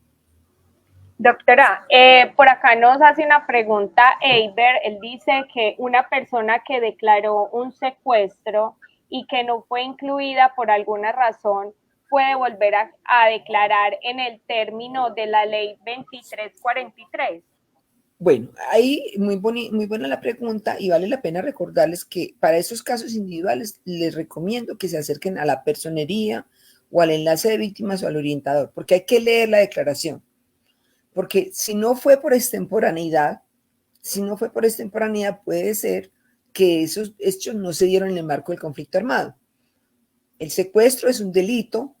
Doctora, por acá nos hace una pregunta Eiber. Él dice que una persona que declaró un secuestro y que no fue incluida por alguna razón puede volver a declarar en el término de la ley 2343. Bueno, ahí muy buena la pregunta, y vale la pena recordarles que para esos casos individuales les recomiendo que se acerquen a la personería o al enlace de víctimas o al orientador, porque hay que leer la declaración. Porque si no fue por extemporaneidad, puede ser que esos hechos no se dieron en el marco del conflicto armado. El secuestro es un delito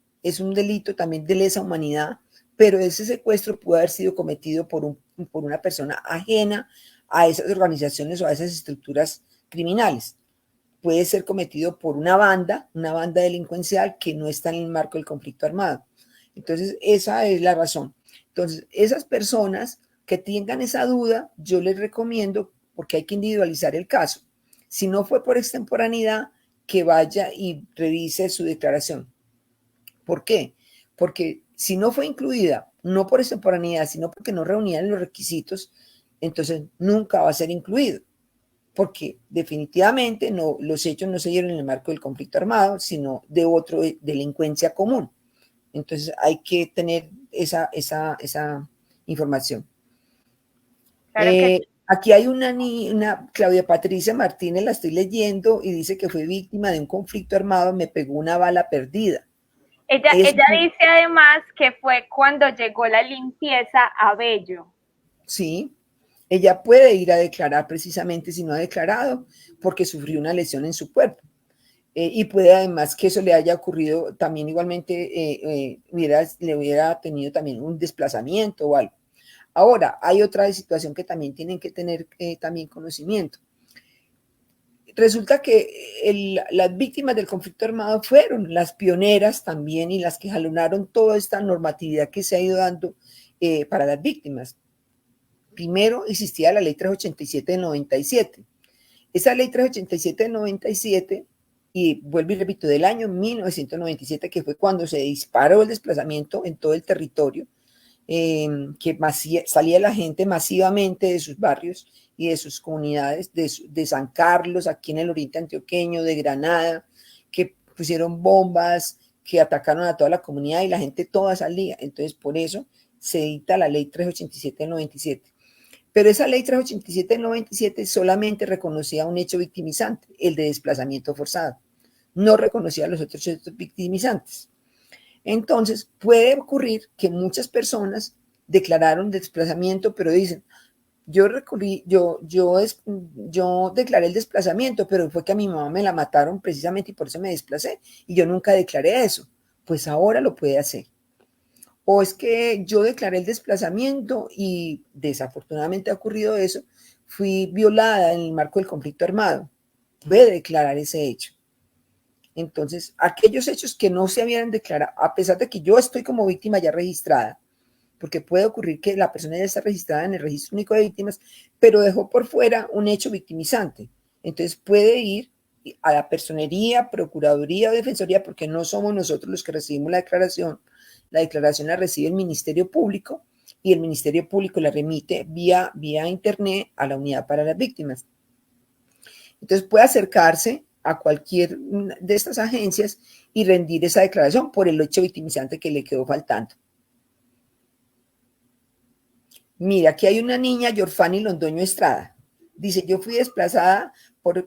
también de lesa humanidad, pero ese secuestro pudo haber sido cometido por una persona ajena a esas organizaciones o a esas estructuras criminales. Puede ser cometido por una banda delincuencial que no está en el marco del conflicto armado. Entonces, esa es la razón. Entonces, esas personas que tengan esa duda, yo les recomiendo, porque hay que individualizar el caso. Si no fue por extemporaneidad, que vaya y revise su declaración. ¿Por qué? Porque si no fue incluida, no por extemporaneidad, sino porque no reunían los requisitos, entonces nunca va a ser incluido. Porque definitivamente los hechos no se dieron en el marco del conflicto armado, sino de otra delincuencia común. Entonces hay que tener esa información. Claro que sí. Aquí hay una Claudia Patricia Martínez, la estoy leyendo, y dice que fue víctima de un conflicto armado, me pegó una bala perdida. Ella dice además que fue cuando llegó la limpieza a Bello. Sí, ella puede ir a declarar precisamente si no ha declarado, porque sufrió una lesión en su cuerpo. Y puede además que eso le haya ocurrido también igualmente, le hubiera tenido también un desplazamiento o algo. Ahora, hay otra situación que también tienen que tener también conocimiento. Resulta que las víctimas del conflicto armado fueron las pioneras también y las que jalonaron toda esta normatividad que se ha ido dando para las víctimas. Primero existía la ley 387 de 97. Esa ley 387 de 97, y vuelvo y repito, del año 1997, que fue cuando se disparó el desplazamiento en todo el territorio, que salía la gente masivamente de sus barrios y de sus comunidades, de San Carlos, aquí en el oriente antioqueño, de Granada, que pusieron bombas, que atacaron a toda la comunidad y la gente toda salía. Entonces, por eso se dicta la ley 387 del 97. Pero esa ley 387 del 97 solamente reconocía un hecho victimizante, el de desplazamiento forzado. No reconocía los otros hechos victimizantes. Entonces, puede ocurrir que muchas personas declararon desplazamiento, pero dicen, yo declaré el desplazamiento, pero fue que a mi mamá me la mataron precisamente y por eso me desplacé, y yo nunca declaré eso. Pues ahora lo puede hacer. O es que yo declaré el desplazamiento y desafortunadamente ha ocurrido eso, fui violada en el marco del conflicto armado. Puede declarar ese hecho. Entonces, aquellos hechos que no se habían declarado, a pesar de que yo estoy como víctima ya registrada, porque puede ocurrir que la persona ya está registrada en el registro único de víctimas, pero dejó por fuera un hecho victimizante. Entonces puede ir a la personería, procuraduría o defensoría, porque no somos nosotros los que recibimos la declaración la recibe el Ministerio Público y el Ministerio Público la remite vía internet a la unidad para las víctimas. Entonces puede acercarse a cualquier de estas agencias y rendir esa declaración por el hecho victimizante que le quedó faltando. Mira, aquí hay una niña, Yorfani Londoño Estrada. Dice, yo fui desplazada,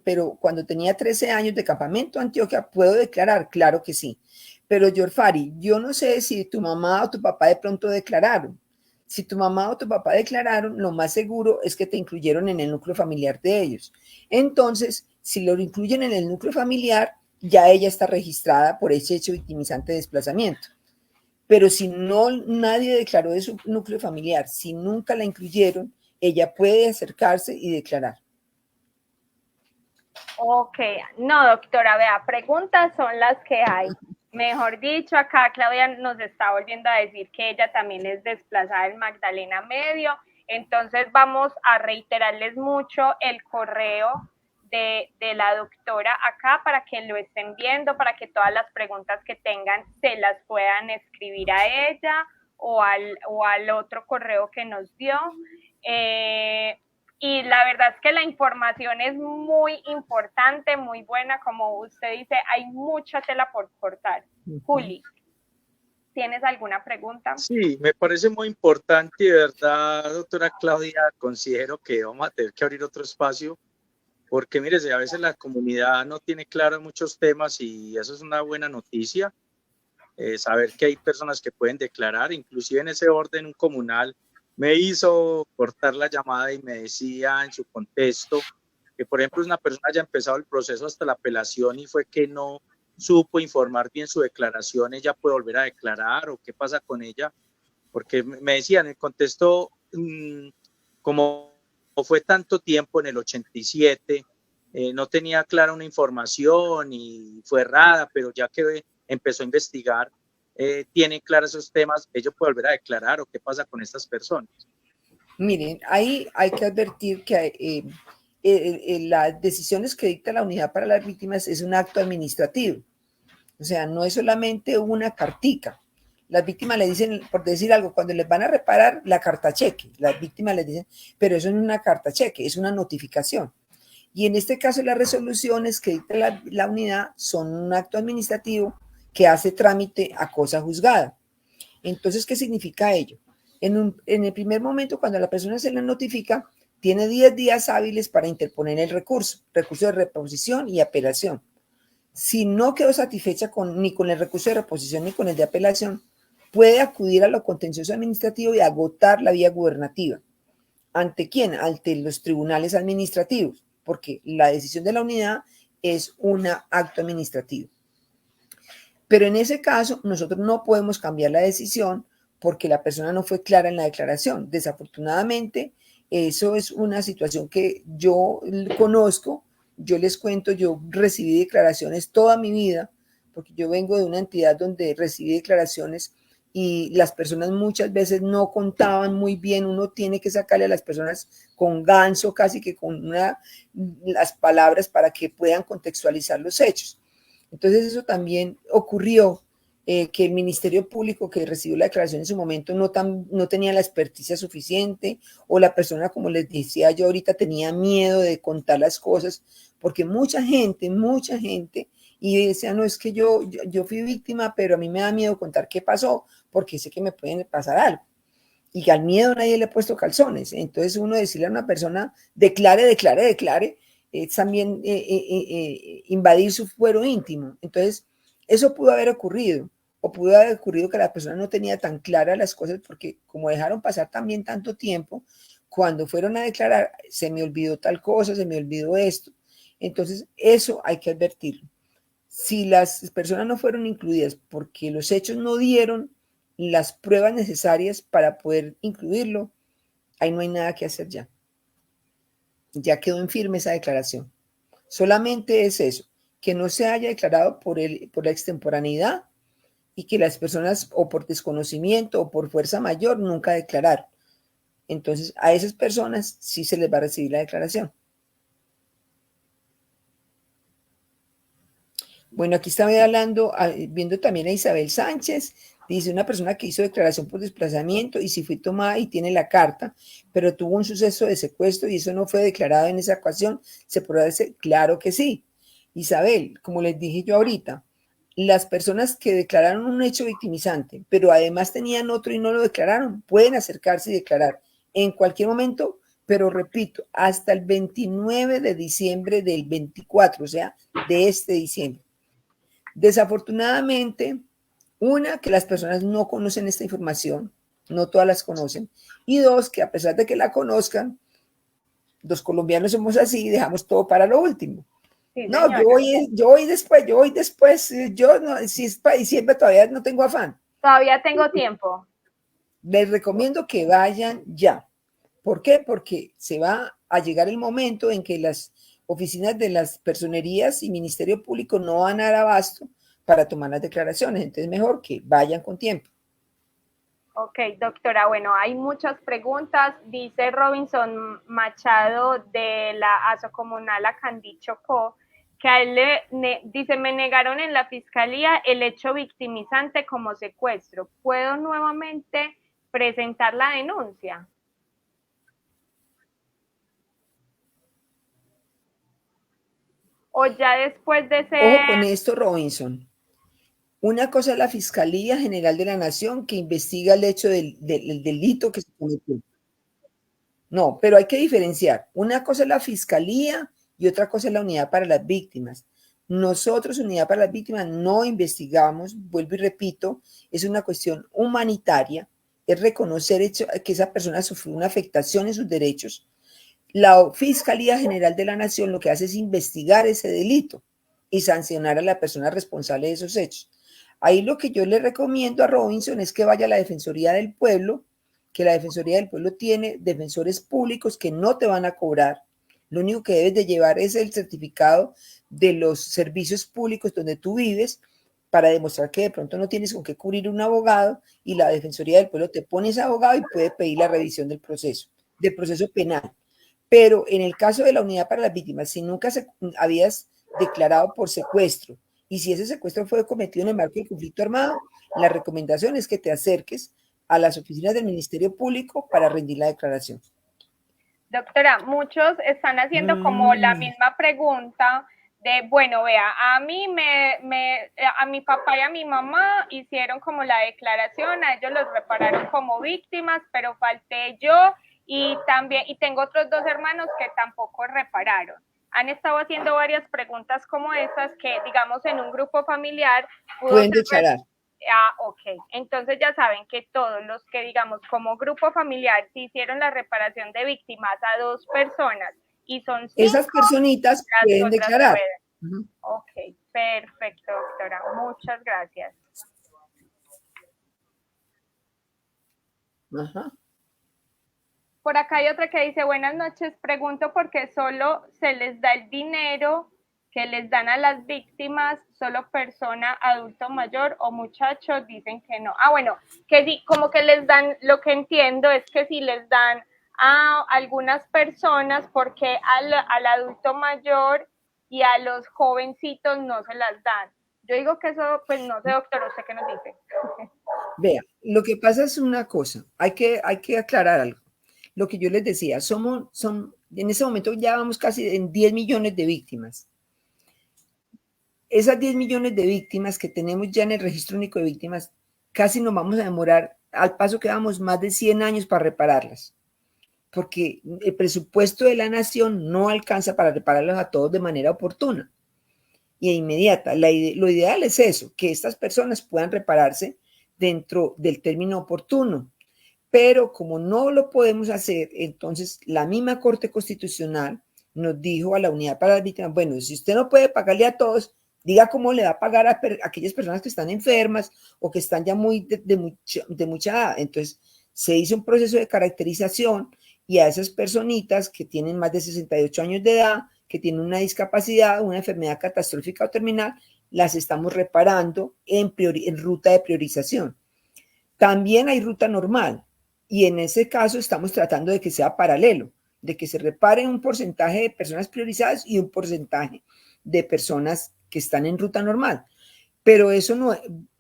pero cuando tenía 13 años de Campamento Antioquia, ¿puedo declarar? Claro que sí. Pero Yorfari, yo no sé si tu mamá o tu papá de pronto declararon. Si tu mamá o tu papá declararon, lo más seguro es que te incluyeron en el núcleo familiar de ellos. Entonces, si lo incluyen en el núcleo familiar, ya ella está registrada por ese hecho victimizante de desplazamiento. Pero si no, nadie declaró de su núcleo familiar, si nunca la incluyeron, ella puede acercarse y declarar. Ok, no, doctora, vea, preguntas son las que hay. Mejor dicho, acá Claudia nos está volviendo a decir que ella también es desplazada en Magdalena Medio. Entonces vamos a reiterarles mucho el correo de la doctora acá para que lo estén viendo, para que todas las preguntas que tengan se las puedan escribir a ella o al otro correo que nos dio. Y la verdad es que la información es muy importante, muy buena. Como usted dice, hay mucha tela por cortar. Juli, ¿tienes alguna pregunta? Sí, me parece muy importante y de verdad, doctora Claudia, considero que vamos a tener que abrir otro espacio porque, mírese, a veces la comunidad no tiene claro muchos temas y eso es una buena noticia, saber que hay personas que pueden declarar, inclusive en ese orden comunal. Me hizo cortar la llamada y me decía en su contexto que, por ejemplo, una persona haya empezado el proceso hasta la apelación y fue que no supo informar bien su declaración, ella puede volver a declarar o qué pasa con ella. porque me decían, me contestó, como fue tanto tiempo en el 87, no tenía clara una información y fue errada, pero ya que empezó a investigar, tiene claros esos temas, ¿ellos pueden volver a declarar o qué pasa con estas personas? Miren, ahí hay que advertir que las decisiones que dicta la Unidad para las Víctimas es un acto administrativo. O sea, no es solamente una cartica. Las víctimas le dicen, por decir algo, cuando les van a reparar la carta cheque, las víctimas les dicen, pero eso no es una carta cheque, es una notificación. Y en este caso las resoluciones que dicta la unidad son un acto administrativo que hace trámite a cosa juzgada. Entonces, ¿qué significa ello? En el primer momento, cuando a la persona se le notifica, tiene 10 días hábiles para interponer el recurso de reposición y apelación. Si no quedó satisfecha ni con el recurso de reposición ni con el de apelación, puede acudir a lo contencioso administrativo y agotar la vía gubernativa. ¿Ante quién? Ante los tribunales administrativos, porque la decisión de la unidad es un acto administrativo. Pero en ese caso, nosotros no podemos cambiar la decisión porque la persona no fue clara en la declaración. Desafortunadamente, eso es una situación que yo conozco. Yo les cuento, yo recibí declaraciones toda mi vida, porque yo vengo de una entidad donde recibí declaraciones y las personas muchas veces no contaban muy bien. Uno tiene que sacarle a las personas con ganso, casi que con las palabras para que puedan contextualizar los hechos. Entonces eso también ocurrió, que el Ministerio Público que recibió la declaración en su momento no tenía la experticia suficiente, o la persona, como les decía yo ahorita, tenía miedo de contar las cosas, porque mucha gente, y decía, no, es que yo fui víctima, pero a mí me da miedo contar qué pasó, porque sé que me pueden pasar algo. Y al miedo nadie le ha puesto calzones. Entonces uno decirle a una persona, declare, es también invadir su fuero íntimo. Entonces, eso pudo haber ocurrido, o pudo haber ocurrido que la persona no tenía tan claras las cosas, porque como dejaron pasar también tanto tiempo, cuando fueron a declarar, se me olvidó tal cosa, se me olvidó esto. Entonces, eso hay que advertirlo. Si las personas no fueron incluidas porque los hechos no dieron las pruebas necesarias para poder incluirlo, ahí no hay nada que hacer ya. Ya quedó en firme esa declaración. Solamente es eso, que no se haya declarado por la extemporaneidad y que las personas o por desconocimiento o por fuerza mayor nunca declararon. Entonces, a esas personas sí se les va a recibir la declaración. Bueno, aquí estaba viendo también a Isabel Sánchez. Dice, una persona que hizo declaración por desplazamiento y si fue tomada y tiene la carta, pero tuvo un suceso de secuestro y eso no fue declarado en esa ocasión, ¿se podrá decir? Claro que sí. Isabel, como les dije yo ahorita, las personas que declararon un hecho victimizante, pero además tenían otro y no lo declararon, pueden acercarse y declarar en cualquier momento, pero repito, hasta el 29 de diciembre del 24, o sea, de este diciembre. Desafortunadamente, una, que las personas no conocen esta información, no todas las conocen, y dos, que a pesar de que la conozcan, los colombianos somos así y dejamos todo para lo último. Sí, no, yo voy después, si es para diciembre todavía no tengo afán. Todavía tengo tiempo. Les recomiendo que vayan ya. ¿Por qué? Porque se va a llegar el momento en que las oficinas de las personerías y Ministerio Público no van a dar abasto para tomar las declaraciones. Entonces, mejor que vayan con tiempo. Ok, doctora, bueno, hay muchas preguntas. Dice Robinson Machado de la Asocomunal Candí Chocó, que a él dice, me negaron en la fiscalía el hecho victimizante como secuestro. ¿Puedo nuevamente presentar la denuncia? O ya después de ser... Ojo con esto, Robinson. Una cosa es la Fiscalía General de la Nación que investiga el hecho del delito que se cometió. No, pero hay que diferenciar. Una cosa es la Fiscalía y otra cosa es la Unidad para las Víctimas. Nosotros, Unidad para las Víctimas, no investigamos, vuelvo y repito, es una cuestión humanitaria, es reconocer que esa persona sufrió una afectación en sus derechos. La Fiscalía General de la Nación lo que hace es investigar ese delito y sancionar a la persona responsable de esos hechos. Ahí lo que yo le recomiendo a Robinson es que vaya a la Defensoría del Pueblo, que la Defensoría del Pueblo tiene defensores públicos que no te van a cobrar. Lo único que debes de llevar es el certificado de los servicios públicos donde tú vives para demostrar que de pronto no tienes con qué cubrir un abogado y la Defensoría del Pueblo te pone ese abogado y puede pedir la revisión del proceso penal. Pero en el caso de la unidad para las víctimas, si nunca habías declarado por secuestro y si ese secuestro fue cometido en el marco del conflicto armado, la recomendación es que te acerques a las oficinas del Ministerio Público para rendir la declaración. Doctora, muchos están haciendo como la misma pregunta de, bueno, vea, a mi papá y a mi mamá hicieron como la declaración, a ellos los repararon como víctimas, pero falté yo y tengo otros 2 hermanos que tampoco repararon. Han estado haciendo varias preguntas como esas que, digamos, en un grupo familiar pueden declarar. Ok, entonces ya saben que todos los que, digamos, como grupo familiar, si hicieron la reparación de víctimas a 2 personas y son 5, esas personitas pueden declarar. Pueden. Ok, perfecto, doctora. Muchas gracias. Ajá. Por acá hay otra que dice, buenas noches, pregunto por qué solo se les da el dinero que les dan a las víctimas, solo persona, adulto mayor o muchachos dicen que no. Bueno, que sí, como que les dan, lo que entiendo es que si les dan a algunas personas, porque al adulto mayor y a los jovencitos no se las dan. Yo digo que eso, pues no sé, doctor, ¿usted qué nos dice? Vea, lo que pasa es una cosa, hay que aclarar algo. Lo que yo les decía, en ese momento ya vamos casi en 10 millones de víctimas. Esas 10 millones de víctimas que tenemos ya en el registro único de víctimas, casi nos vamos a demorar, al paso que vamos, más de 100 años para repararlas, porque el presupuesto de la nación no alcanza para repararlas a todos de manera oportuna y inmediata. Lo ideal es eso, que estas personas puedan repararse dentro del término oportuno, pero como no lo podemos hacer, entonces la misma Corte Constitucional nos dijo a la Unidad para las Víctimas, bueno, si usted no puede pagarle a todos, diga cómo le va a pagar a aquellas personas que están enfermas o que están ya de mucha edad. Entonces, se hizo un proceso de caracterización y a esas personitas que tienen más de 68 años de edad, que tienen una discapacidad, una enfermedad catastrófica o terminal, las estamos reparando en ruta de priorización. También hay ruta normal y en ese caso estamos tratando de que sea paralelo, de que se reparen un porcentaje de personas priorizadas y un porcentaje de personas que están en ruta normal. Pero eso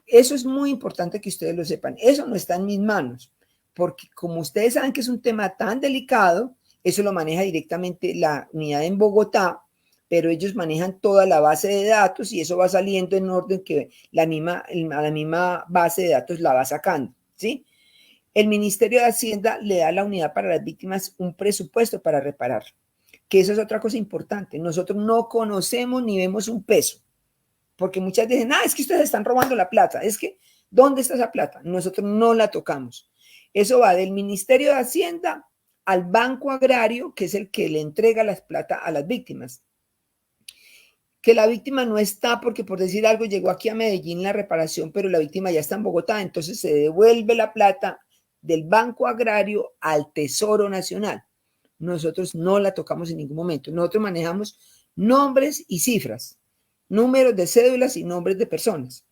es muy importante que ustedes lo sepan. Eso no está en mis manos, porque como ustedes saben que es un tema tan delicado, eso lo maneja directamente la unidad en Bogotá, pero ellos manejan toda la base de datos y eso va saliendo en orden que la misma base de datos la va sacando, ¿sí? El Ministerio de Hacienda le da a la unidad para las víctimas un presupuesto para reparar, que eso es otra cosa importante. Nosotros no conocemos ni vemos un peso, porque muchas dicen, es que ustedes están robando la plata. Es que, ¿dónde está esa plata? Nosotros no la tocamos. Eso va del Ministerio de Hacienda al Banco Agrario, que es el que le entrega las plata a las víctimas. Que la víctima no está porque, por decir algo, llegó aquí a Medellín la reparación, pero la víctima ya está en Bogotá, entonces se devuelve la plata del Banco Agrario al Tesoro Nacional. Nosotros no la tocamos en ningún momento. Nosotros manejamos nombres y cifras, números de cédulas y nombres de personas.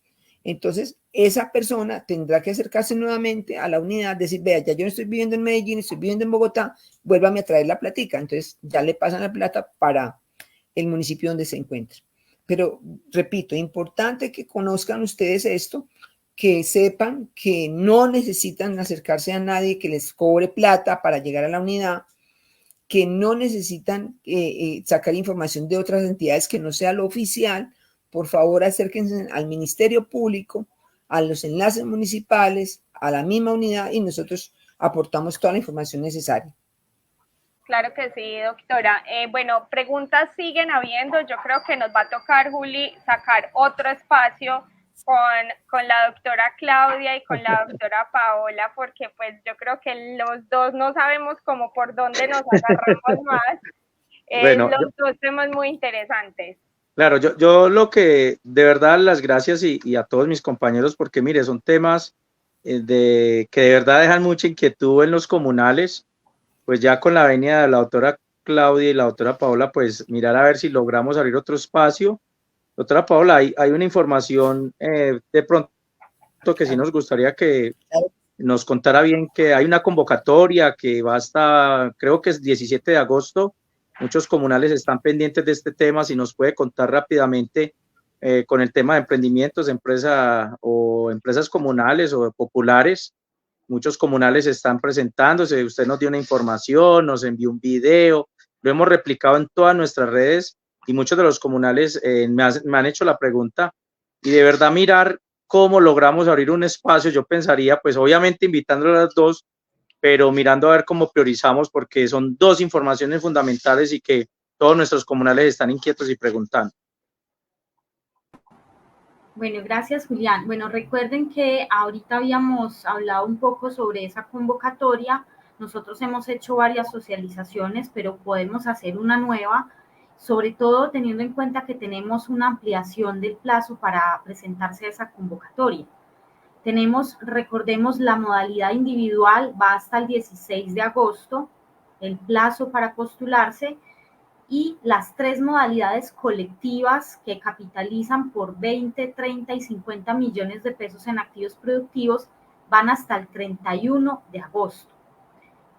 Entonces, esa persona tendrá que acercarse nuevamente a la unidad, decir, vea, ya yo no estoy viviendo en Medellín, estoy viviendo en Bogotá, vuélvame a traer la platica. Entonces, ya le pasan la plata para el municipio donde se encuentra. Pero, repito, importante que conozcan ustedes esto, que sepan que no necesitan acercarse a nadie que les cobre plata para llegar a la unidad, que no necesitan sacar información de otras entidades que no sea lo oficial. Por favor, acérquense al Ministerio Público, a los enlaces municipales, a la misma unidad y nosotros aportamos toda la información necesaria. Claro que sí, doctora. Bueno, preguntas siguen habiendo. Yo creo que nos va a tocar, Juli, sacar otro espacio con la doctora Claudia y con la doctora Paola, porque pues yo creo que los dos no sabemos como por dónde nos agarramos más. Bueno, los dos temas muy interesantes. Claro, yo lo que de verdad las gracias y a todos mis compañeros, porque mire, son temas que de verdad dejan mucha inquietud en los comunales, pues ya con la venida de la doctora Claudia y la doctora Paola, pues mirar a ver si logramos abrir otro espacio. Doctora Paola, hay una información de pronto que sí nos gustaría que nos contara bien, que hay una convocatoria que va hasta, creo que es 17 de agosto. Muchos comunales están pendientes de este tema. Si nos puede contar rápidamente con el tema de emprendimientos, empresas comunales o populares. Muchos comunales están presentándose. Usted nos dio una información, nos envió un video, lo hemos replicado en todas nuestras redes y muchos de los comunales me han hecho la pregunta y de verdad mirar cómo logramos abrir un espacio. Yo pensaría, pues obviamente invitando a las dos, pero mirando a ver cómo priorizamos, porque son dos informaciones fundamentales y que todos nuestros comunales están inquietos y preguntando. Bueno, gracias, Julián. Bueno, recuerden que ahorita habíamos hablado un poco sobre esa convocatoria. Nosotros hemos hecho varias socializaciones, pero podemos hacer una nueva, sobre todo teniendo en cuenta que tenemos una ampliación del plazo para presentarse a esa convocatoria. Recordemos, la modalidad individual va hasta el 16 de agosto, el plazo para postularse, y las 3 modalidades colectivas que capitalizan por 20, 30 y 50 millones de pesos en activos productivos van hasta el 31 de agosto.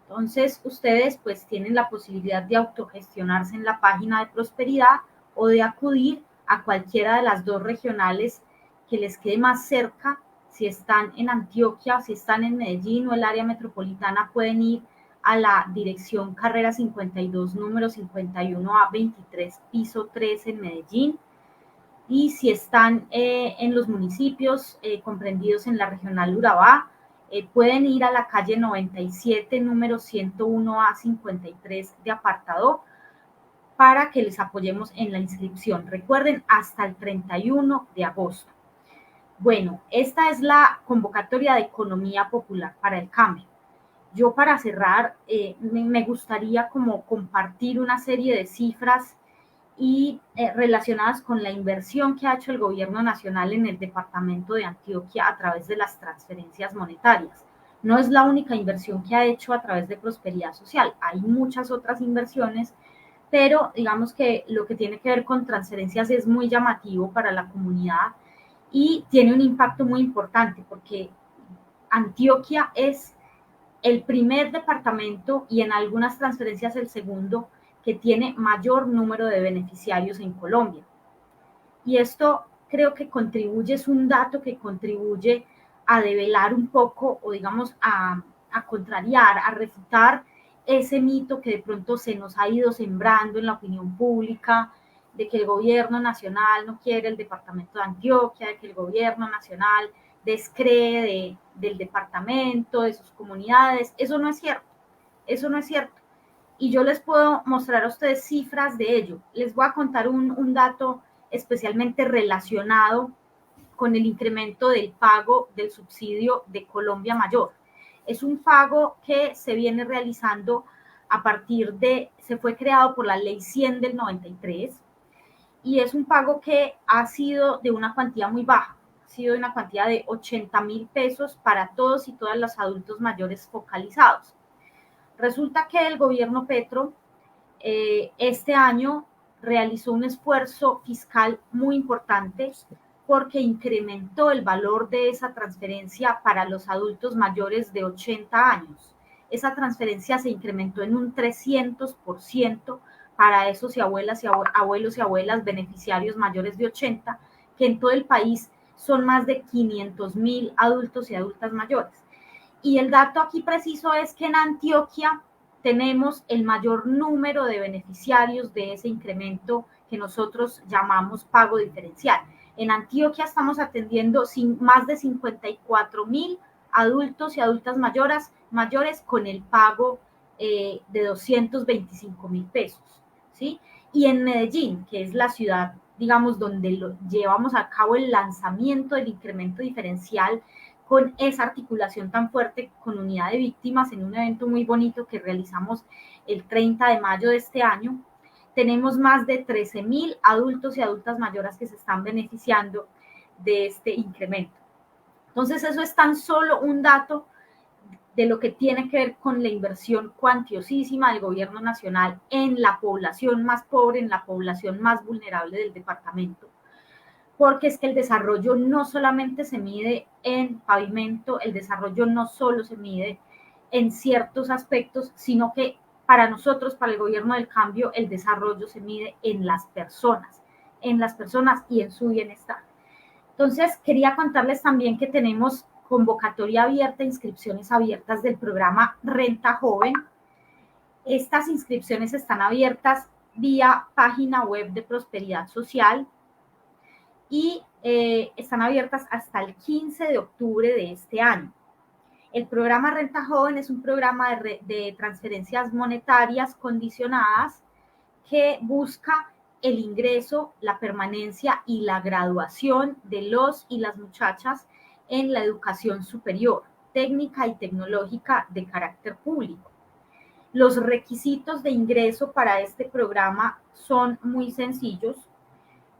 Entonces, ustedes pues tienen la posibilidad de autogestionarse en la página de Prosperidad o de acudir a cualquiera de las 2 regionales que les quede más cerca. Si están en Antioquia, si están en Medellín o el área metropolitana, pueden ir a la dirección Carrera 52, número 51A23, piso 3 en Medellín. Y si están en los municipios comprendidos en la regional Urabá, pueden ir a la calle 97, número 101A53 de Apartado, para que les apoyemos en la inscripción. Recuerden, hasta el 31 de agosto. Bueno, esta es la convocatoria de Economía Popular para el Cambio. Yo, para cerrar, me gustaría como compartir una serie de cifras y relacionadas con la inversión que ha hecho el gobierno nacional en el departamento de Antioquia a través de las transferencias monetarias. No es la única inversión que ha hecho a través de Prosperidad Social, hay muchas otras inversiones, pero digamos que lo que tiene que ver con transferencias es muy llamativo para la comunidad y tiene un impacto muy importante, porque Antioquia es el primer departamento y en algunas transferencias el segundo que tiene mayor número de beneficiarios en Colombia. Y esto creo que contribuye, es un dato que contribuye a develar un poco, o digamos a contrariar, a refutar ese mito que de pronto se nos ha ido sembrando en la opinión pública, de que el gobierno nacional no quiere el departamento de Antioquia, de que el gobierno nacional descree del departamento, de sus comunidades. Eso no es cierto, eso no es cierto. Y yo les puedo mostrar a ustedes cifras de ello. Les voy a contar un dato especialmente relacionado con el incremento del pago del subsidio de Colombia Mayor. Es un pago que se viene realizando se fue creado por la Ley 100 del 93, y es un pago que ha sido de una cuantía muy baja, ha sido de una cuantía de 80.000 pesos para todos y todas los adultos mayores focalizados. Resulta que el gobierno Petro este año realizó un esfuerzo fiscal muy importante porque incrementó el valor de esa transferencia para los adultos mayores de 80 años. Esa transferencia se incrementó en un 300% para esos abuelos y abuelas beneficiarios mayores de 80, que en todo el país son más de 500.000 adultos y adultas mayores. Y el dato aquí preciso es que en Antioquia tenemos el mayor número de beneficiarios de ese incremento que nosotros llamamos pago diferencial. En Antioquia estamos atendiendo más de 54.000 adultos y adultas mayores con el pago de 225.000 pesos, ¿sí? Y en Medellín, que es la ciudad, digamos, donde llevamos a cabo el lanzamiento del incremento diferencial, con esa articulación tan fuerte con Unidad de Víctimas en un evento muy bonito que realizamos el 30 de mayo de este año, tenemos más de 13.000 adultos y adultas mayores que se están beneficiando de este incremento. Entonces, eso es tan solo un dato de lo que tiene que ver con la inversión cuantiosísima del gobierno nacional en la población más pobre, en la población más vulnerable del departamento. Porque es que el desarrollo no solamente se mide en pavimento, el desarrollo no solo se mide en ciertos aspectos, sino que para nosotros, para el gobierno del cambio, el desarrollo se mide en las personas y en su bienestar. Entonces, quería contarles también que tenemos convocatoria abierta, inscripciones abiertas del programa Renta Joven. Estas inscripciones están abiertas vía página web de Prosperidad Social y están abiertas hasta el 15 de octubre de este año. El programa Renta Joven es un programa de transferencias monetarias condicionadas que busca el ingreso, la permanencia y la graduación de los y las muchachas en la educación superior, técnica y tecnológica de carácter público. Los requisitos de ingreso para este programa son muy sencillos.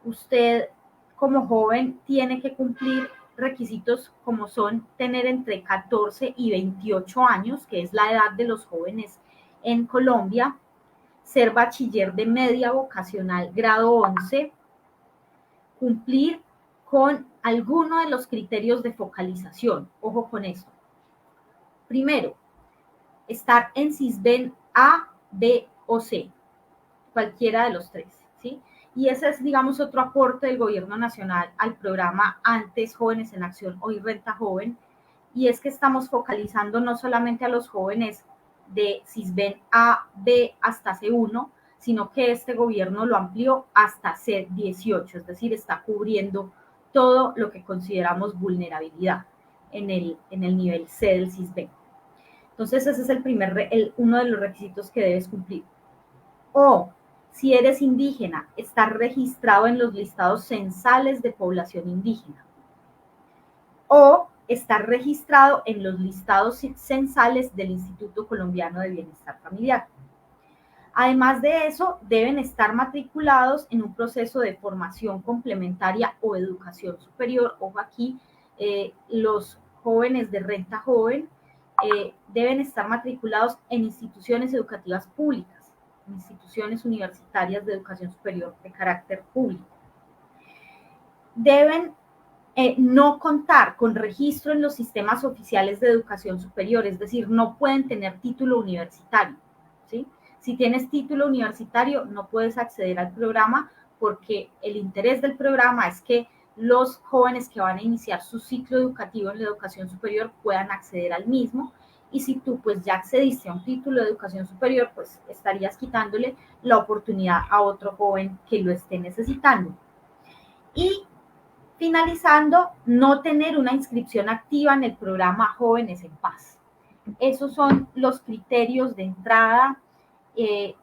Usted, como joven, tiene que cumplir requisitos como son tener entre 14 y 28 años, que es la edad de los jóvenes en Colombia, ser bachiller de media vocacional grado 11, cumplir con alguno de los criterios de focalización. Ojo con esto. Primero, estar en Sisbén A, B o C, cualquiera de los tres, ¿sí? Y ese es, digamos, otro aporte del gobierno nacional al programa Antes Jóvenes en Acción, hoy Renta Joven, y es que estamos focalizando no solamente a los jóvenes de Sisbén A, B hasta C1, sino que este gobierno lo amplió hasta C18, es decir, está cubriendo todo lo que consideramos vulnerabilidad en el nivel C del Sisbén. Entonces, ese es uno de los requisitos que debes cumplir. O, si eres indígena, estar registrado en los listados censales de población indígena. O estar registrado en los listados censales del Instituto Colombiano de Bienestar Familiar. Además de eso, deben estar matriculados en un proceso de formación complementaria o educación superior. Ojo aquí, los jóvenes de Renta Joven deben estar matriculados en instituciones educativas públicas, instituciones universitarias de educación superior de carácter público. Deben no contar con registro en los sistemas oficiales de educación superior, es decir, no pueden tener título universitario, ¿sí? Si tienes título universitario, no puedes acceder al programa porque el interés del programa es que los jóvenes que van a iniciar su ciclo educativo en la educación superior puedan acceder al mismo. Y si tú pues ya accediste a un título de educación superior, pues estarías quitándole la oportunidad a otro joven que lo esté necesitando. Y finalizando, no tener una inscripción activa en el programa Jóvenes en Paz. Esos son los criterios de entrada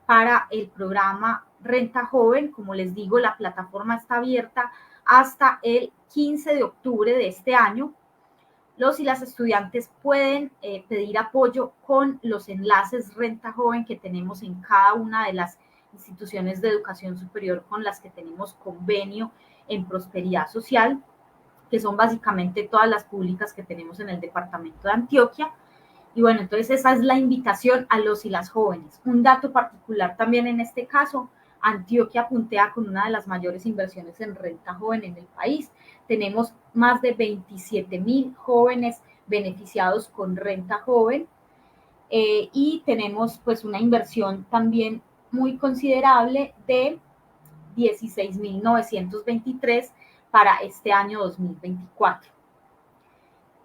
para el programa Renta Joven. Como les digo, la plataforma está abierta hasta el 15 de octubre de este año. Los y las estudiantes pueden pedir apoyo con los enlaces Renta Joven que tenemos en cada una de las instituciones de educación superior con las que tenemos convenio en Prosperidad Social, que son básicamente todas las públicas que tenemos en el departamento de Antioquia. Y bueno, entonces esa es la invitación a los y las jóvenes. Un dato particular también en este caso, Antioquia puntea con una de las mayores inversiones en Renta Joven en el país. Tenemos más de 27.000 jóvenes beneficiados con Renta Joven y tenemos pues una inversión también muy considerable de 16.923 para este año 2024.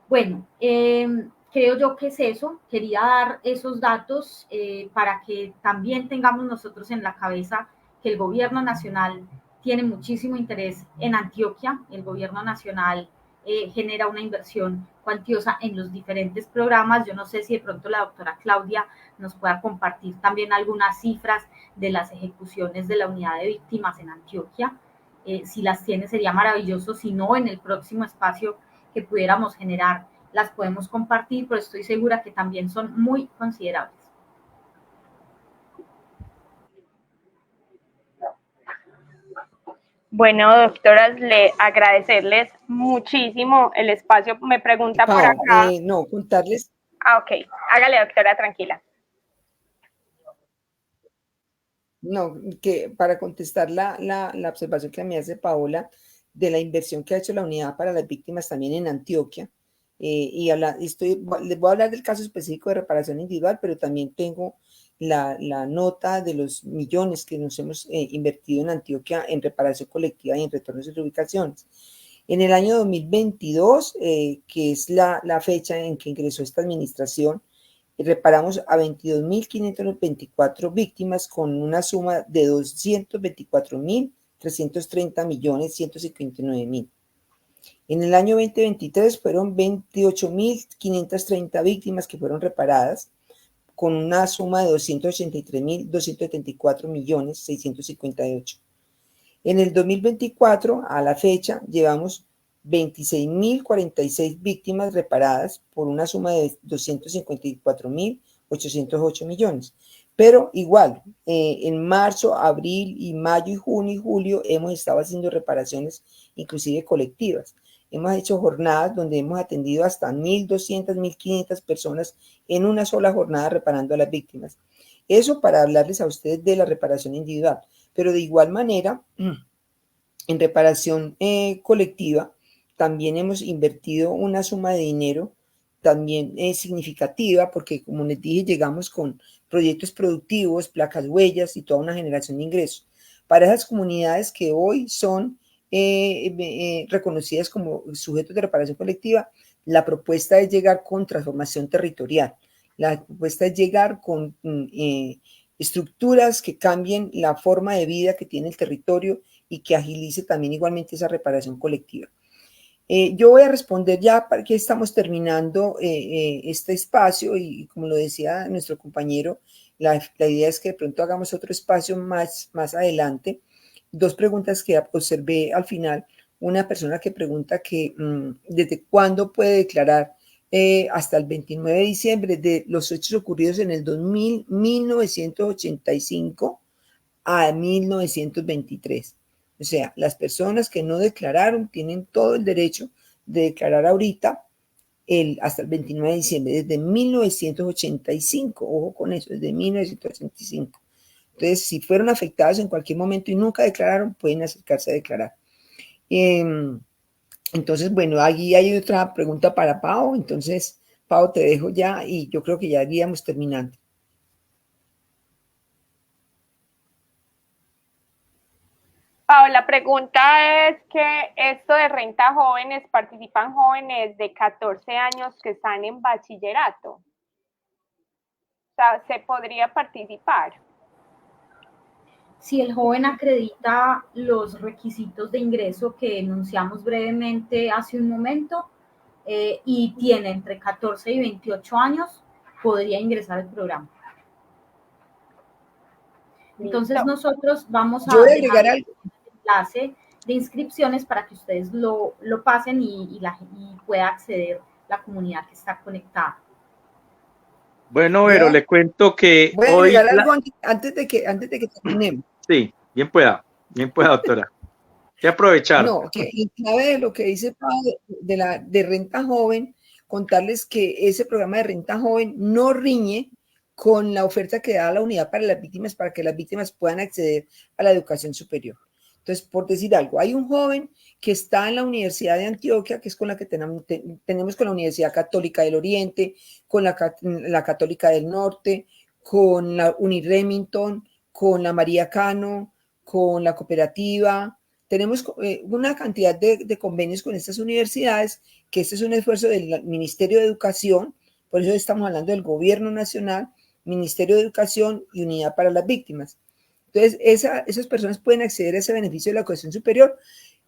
Bueno, creo yo que es eso. Quería dar esos datos para que también tengamos nosotros en la cabeza que el gobierno nacional tiene muchísimo interés en Antioquia. El gobierno nacional genera una inversión cuantiosa en los diferentes programas. Yo no sé si de pronto la doctora Claudia nos pueda compartir también algunas cifras de las ejecuciones de la unidad de víctimas en Antioquia. Si las tiene sería maravilloso, si no, en el próximo espacio que pudiéramos generar las podemos compartir, pero estoy segura que también son muy considerables. Bueno, doctoras, agradecerles muchísimo el espacio. Me pregunta por Pau, acá. no, contarles. Ok, hágale, doctora, tranquila. No, que para contestar la observación que me hace Paola de la inversión que ha hecho la unidad para las víctimas también en Antioquia, les voy a hablar del caso específico de reparación individual, pero también tengo la nota de los millones que nos hemos invertido en Antioquia en reparación colectiva y en retornos y reubicaciones. En el año 2022, que es la fecha en que ingresó esta administración, reparamos a 22.524 víctimas con una suma de 224.330.159.000. En el año 2023 fueron 28.530 víctimas que fueron reparadas con una suma de 283.274.658. En el 2024, a la fecha, llevamos 26.046 víctimas reparadas por una suma de 254.808 millones. Pero igual, en marzo, abril y mayo y junio y julio hemos estado haciendo reparaciones inclusive colectivas. Hemos hecho jornadas donde hemos atendido hasta 1.200, 1.500 personas en una sola jornada reparando a las víctimas. Eso para hablarles a ustedes de la reparación individual. Pero de igual manera, en reparación colectiva, también hemos invertido una suma de dinero también significativa, porque como les dije, llegamos con proyectos productivos, placas huellas y toda una generación de ingresos. Para esas comunidades que hoy son reconocidas como sujetos de reparación colectiva, la propuesta es llegar con transformación territorial. La propuesta es llegar con estructuras que cambien la forma de vida que tiene el territorio y que agilice también igualmente esa reparación colectiva. Yo voy a responder ya para que estamos terminando este espacio y como lo decía nuestro compañero, la idea es que de pronto hagamos otro espacio más adelante. Dos preguntas que observé al final. Una persona que pregunta que desde cuándo puede declarar hasta el 29 de diciembre de los hechos ocurridos en el 1985 a 1923. O sea, las personas que no declararon tienen todo el derecho de declarar ahorita hasta el 29 de diciembre, desde 1985, ojo con eso, desde 1985. Entonces, si fueron afectados en cualquier momento y nunca declararon, pueden acercarse a declarar. Entonces, bueno, aquí hay otra pregunta para Pau. Entonces, Pau, te dejo ya y yo creo que ya iríamos terminando. Pau, la pregunta es que esto de renta jóvenes, participan jóvenes de 14 años que están en bachillerato. O sea, ¿se podría participar? Si el joven acredita los requisitos de ingreso que enunciamos brevemente hace un momento y tiene entre 14 y 28 años, podría ingresar al programa. Entonces nosotros vamos a agregar el enlace de inscripciones para que ustedes lo pasen y pueda acceder la comunidad que está conectada. Bueno, pero le cuento que voy a agregar algo antes de que terminemos. Sí, bien pueda, doctora. Hay que aprovechar. No, que en clave de lo que dice Pablo de renta joven, contarles que ese programa de renta joven no riñe con la oferta que da la unidad para las víctimas, para que las víctimas puedan acceder a la educación superior. Entonces, por decir algo, hay un joven que está en la Universidad de Antioquia, que es con la que tenemos con la Universidad Católica del Oriente, con la Católica del Norte, con la Uniremington, con la María Cano, con la cooperativa. Tenemos una cantidad de convenios con estas universidades, que este es un esfuerzo del Ministerio de Educación, por eso estamos hablando del Gobierno Nacional, Ministerio de Educación y Unidad para las Víctimas. Entonces, esas personas pueden acceder a ese beneficio de la educación superior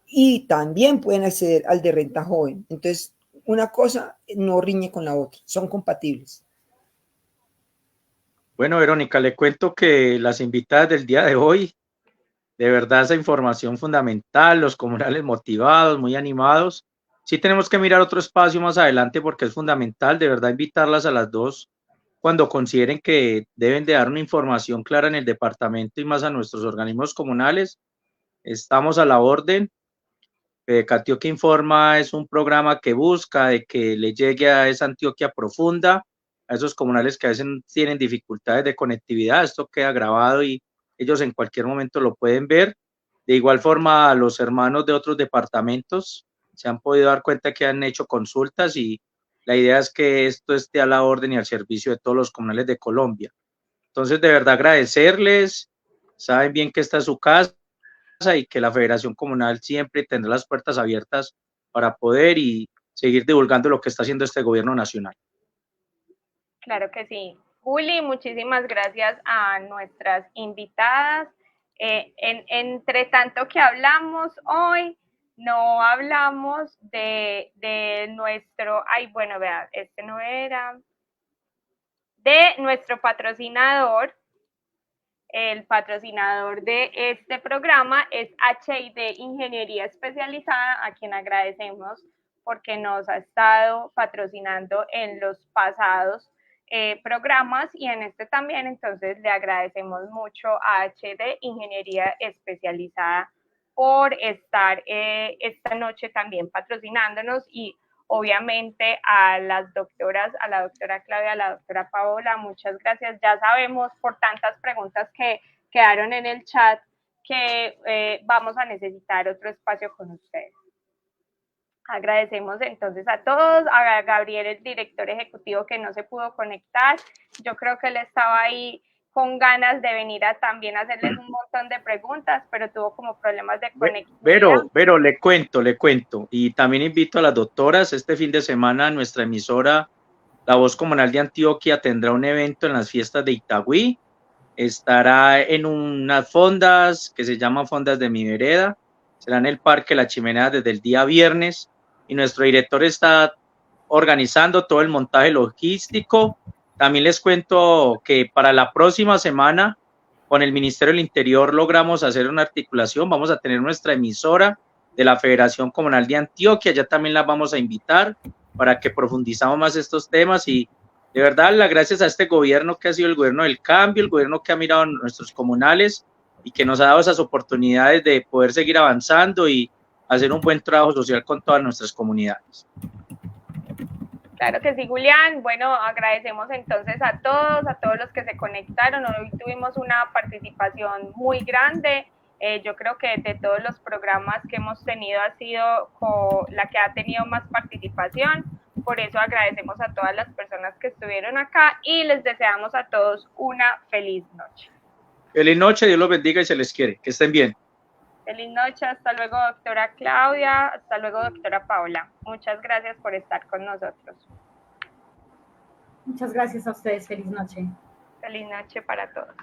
y también pueden acceder al de renta joven. Entonces, una cosa no riñe con la otra, son compatibles. Bueno, Verónica, le cuento que las invitadas del día de hoy, de verdad esa información fundamental, los comunales motivados, muy animados. Sí tenemos que mirar otro espacio más adelante porque es fundamental, de verdad, invitarlas a las dos cuando consideren que deben de dar una información clara en el departamento y más a nuestros organismos comunales, estamos a la orden. Antioquia Informa es un programa que busca de que le llegue a esa Antioquia profunda, a esos comunales que a veces tienen dificultades de conectividad. Esto queda grabado y ellos en cualquier momento lo pueden ver. De igual forma, a los hermanos de otros departamentos se han podido dar cuenta que han hecho consultas y la idea es que esto esté a la orden y al servicio de todos los comunales de Colombia. Entonces, de verdad agradecerles, saben bien que esta es su casa y que la Federación Comunal siempre tendrá las puertas abiertas para poder y seguir divulgando lo que está haciendo este gobierno nacional. Claro que sí. Juli, muchísimas gracias a nuestras invitadas. Entre tanto que hablamos hoy, no hablamos de nuestro, ay, bueno, vea, este no era, de nuestro patrocinador. El patrocinador de este programa es HID Ingeniería Especializada, a quien agradecemos porque nos ha estado patrocinando en los pasados programas y en este también. Entonces le agradecemos mucho a HID Ingeniería Especializada por estar esta noche también patrocinándonos, y obviamente a las doctoras, a la doctora Claudia, a la doctora Paola, muchas gracias. Ya sabemos por tantas preguntas que quedaron en el chat que vamos a necesitar otro espacio con ustedes. Agradecemos entonces a todos, a Gabriel, el director ejecutivo, que no se pudo conectar. Yo creo que él estaba ahí con ganas de venir a también hacerles un montón de preguntas, pero tuvo como problemas de conectividad. Pero le cuento, y también invito a las doctoras. Este fin de semana nuestra emisora La Voz Comunal de Antioquia tendrá un evento en las fiestas de Itagüí. Estará en unas fondas que se llaman Fondas de mi Vereda, será en el Parque La Chimenea desde el día viernes, y nuestro director está organizando todo el montaje logístico. También les cuento que para la próxima semana con el Ministerio del Interior logramos hacer una articulación. Vamos a tener nuestra emisora de la Federación Comunal de Antioquia, ya también la vamos a invitar para que profundizamos más estos temas. Y de verdad, las gracias a este gobierno que ha sido el gobierno del cambio, el gobierno que ha mirado a nuestros comunales y que nos ha dado esas oportunidades de poder seguir avanzando y hacer un buen trabajo social con todas nuestras comunidades. Claro que sí, Julián. Bueno, agradecemos entonces a todos los que se conectaron. Hoy tuvimos una participación muy grande. Yo creo que de todos los programas que hemos tenido ha sido la que ha tenido más participación. Por eso agradecemos a todas las personas que estuvieron acá y les deseamos a todos una feliz noche. Feliz noche, Dios los bendiga y se les quiere. Que estén bien. Feliz noche, hasta luego, doctora Claudia, hasta luego, doctora Paula. Muchas gracias por estar con nosotros. Muchas gracias a ustedes, feliz noche. Feliz noche para todos.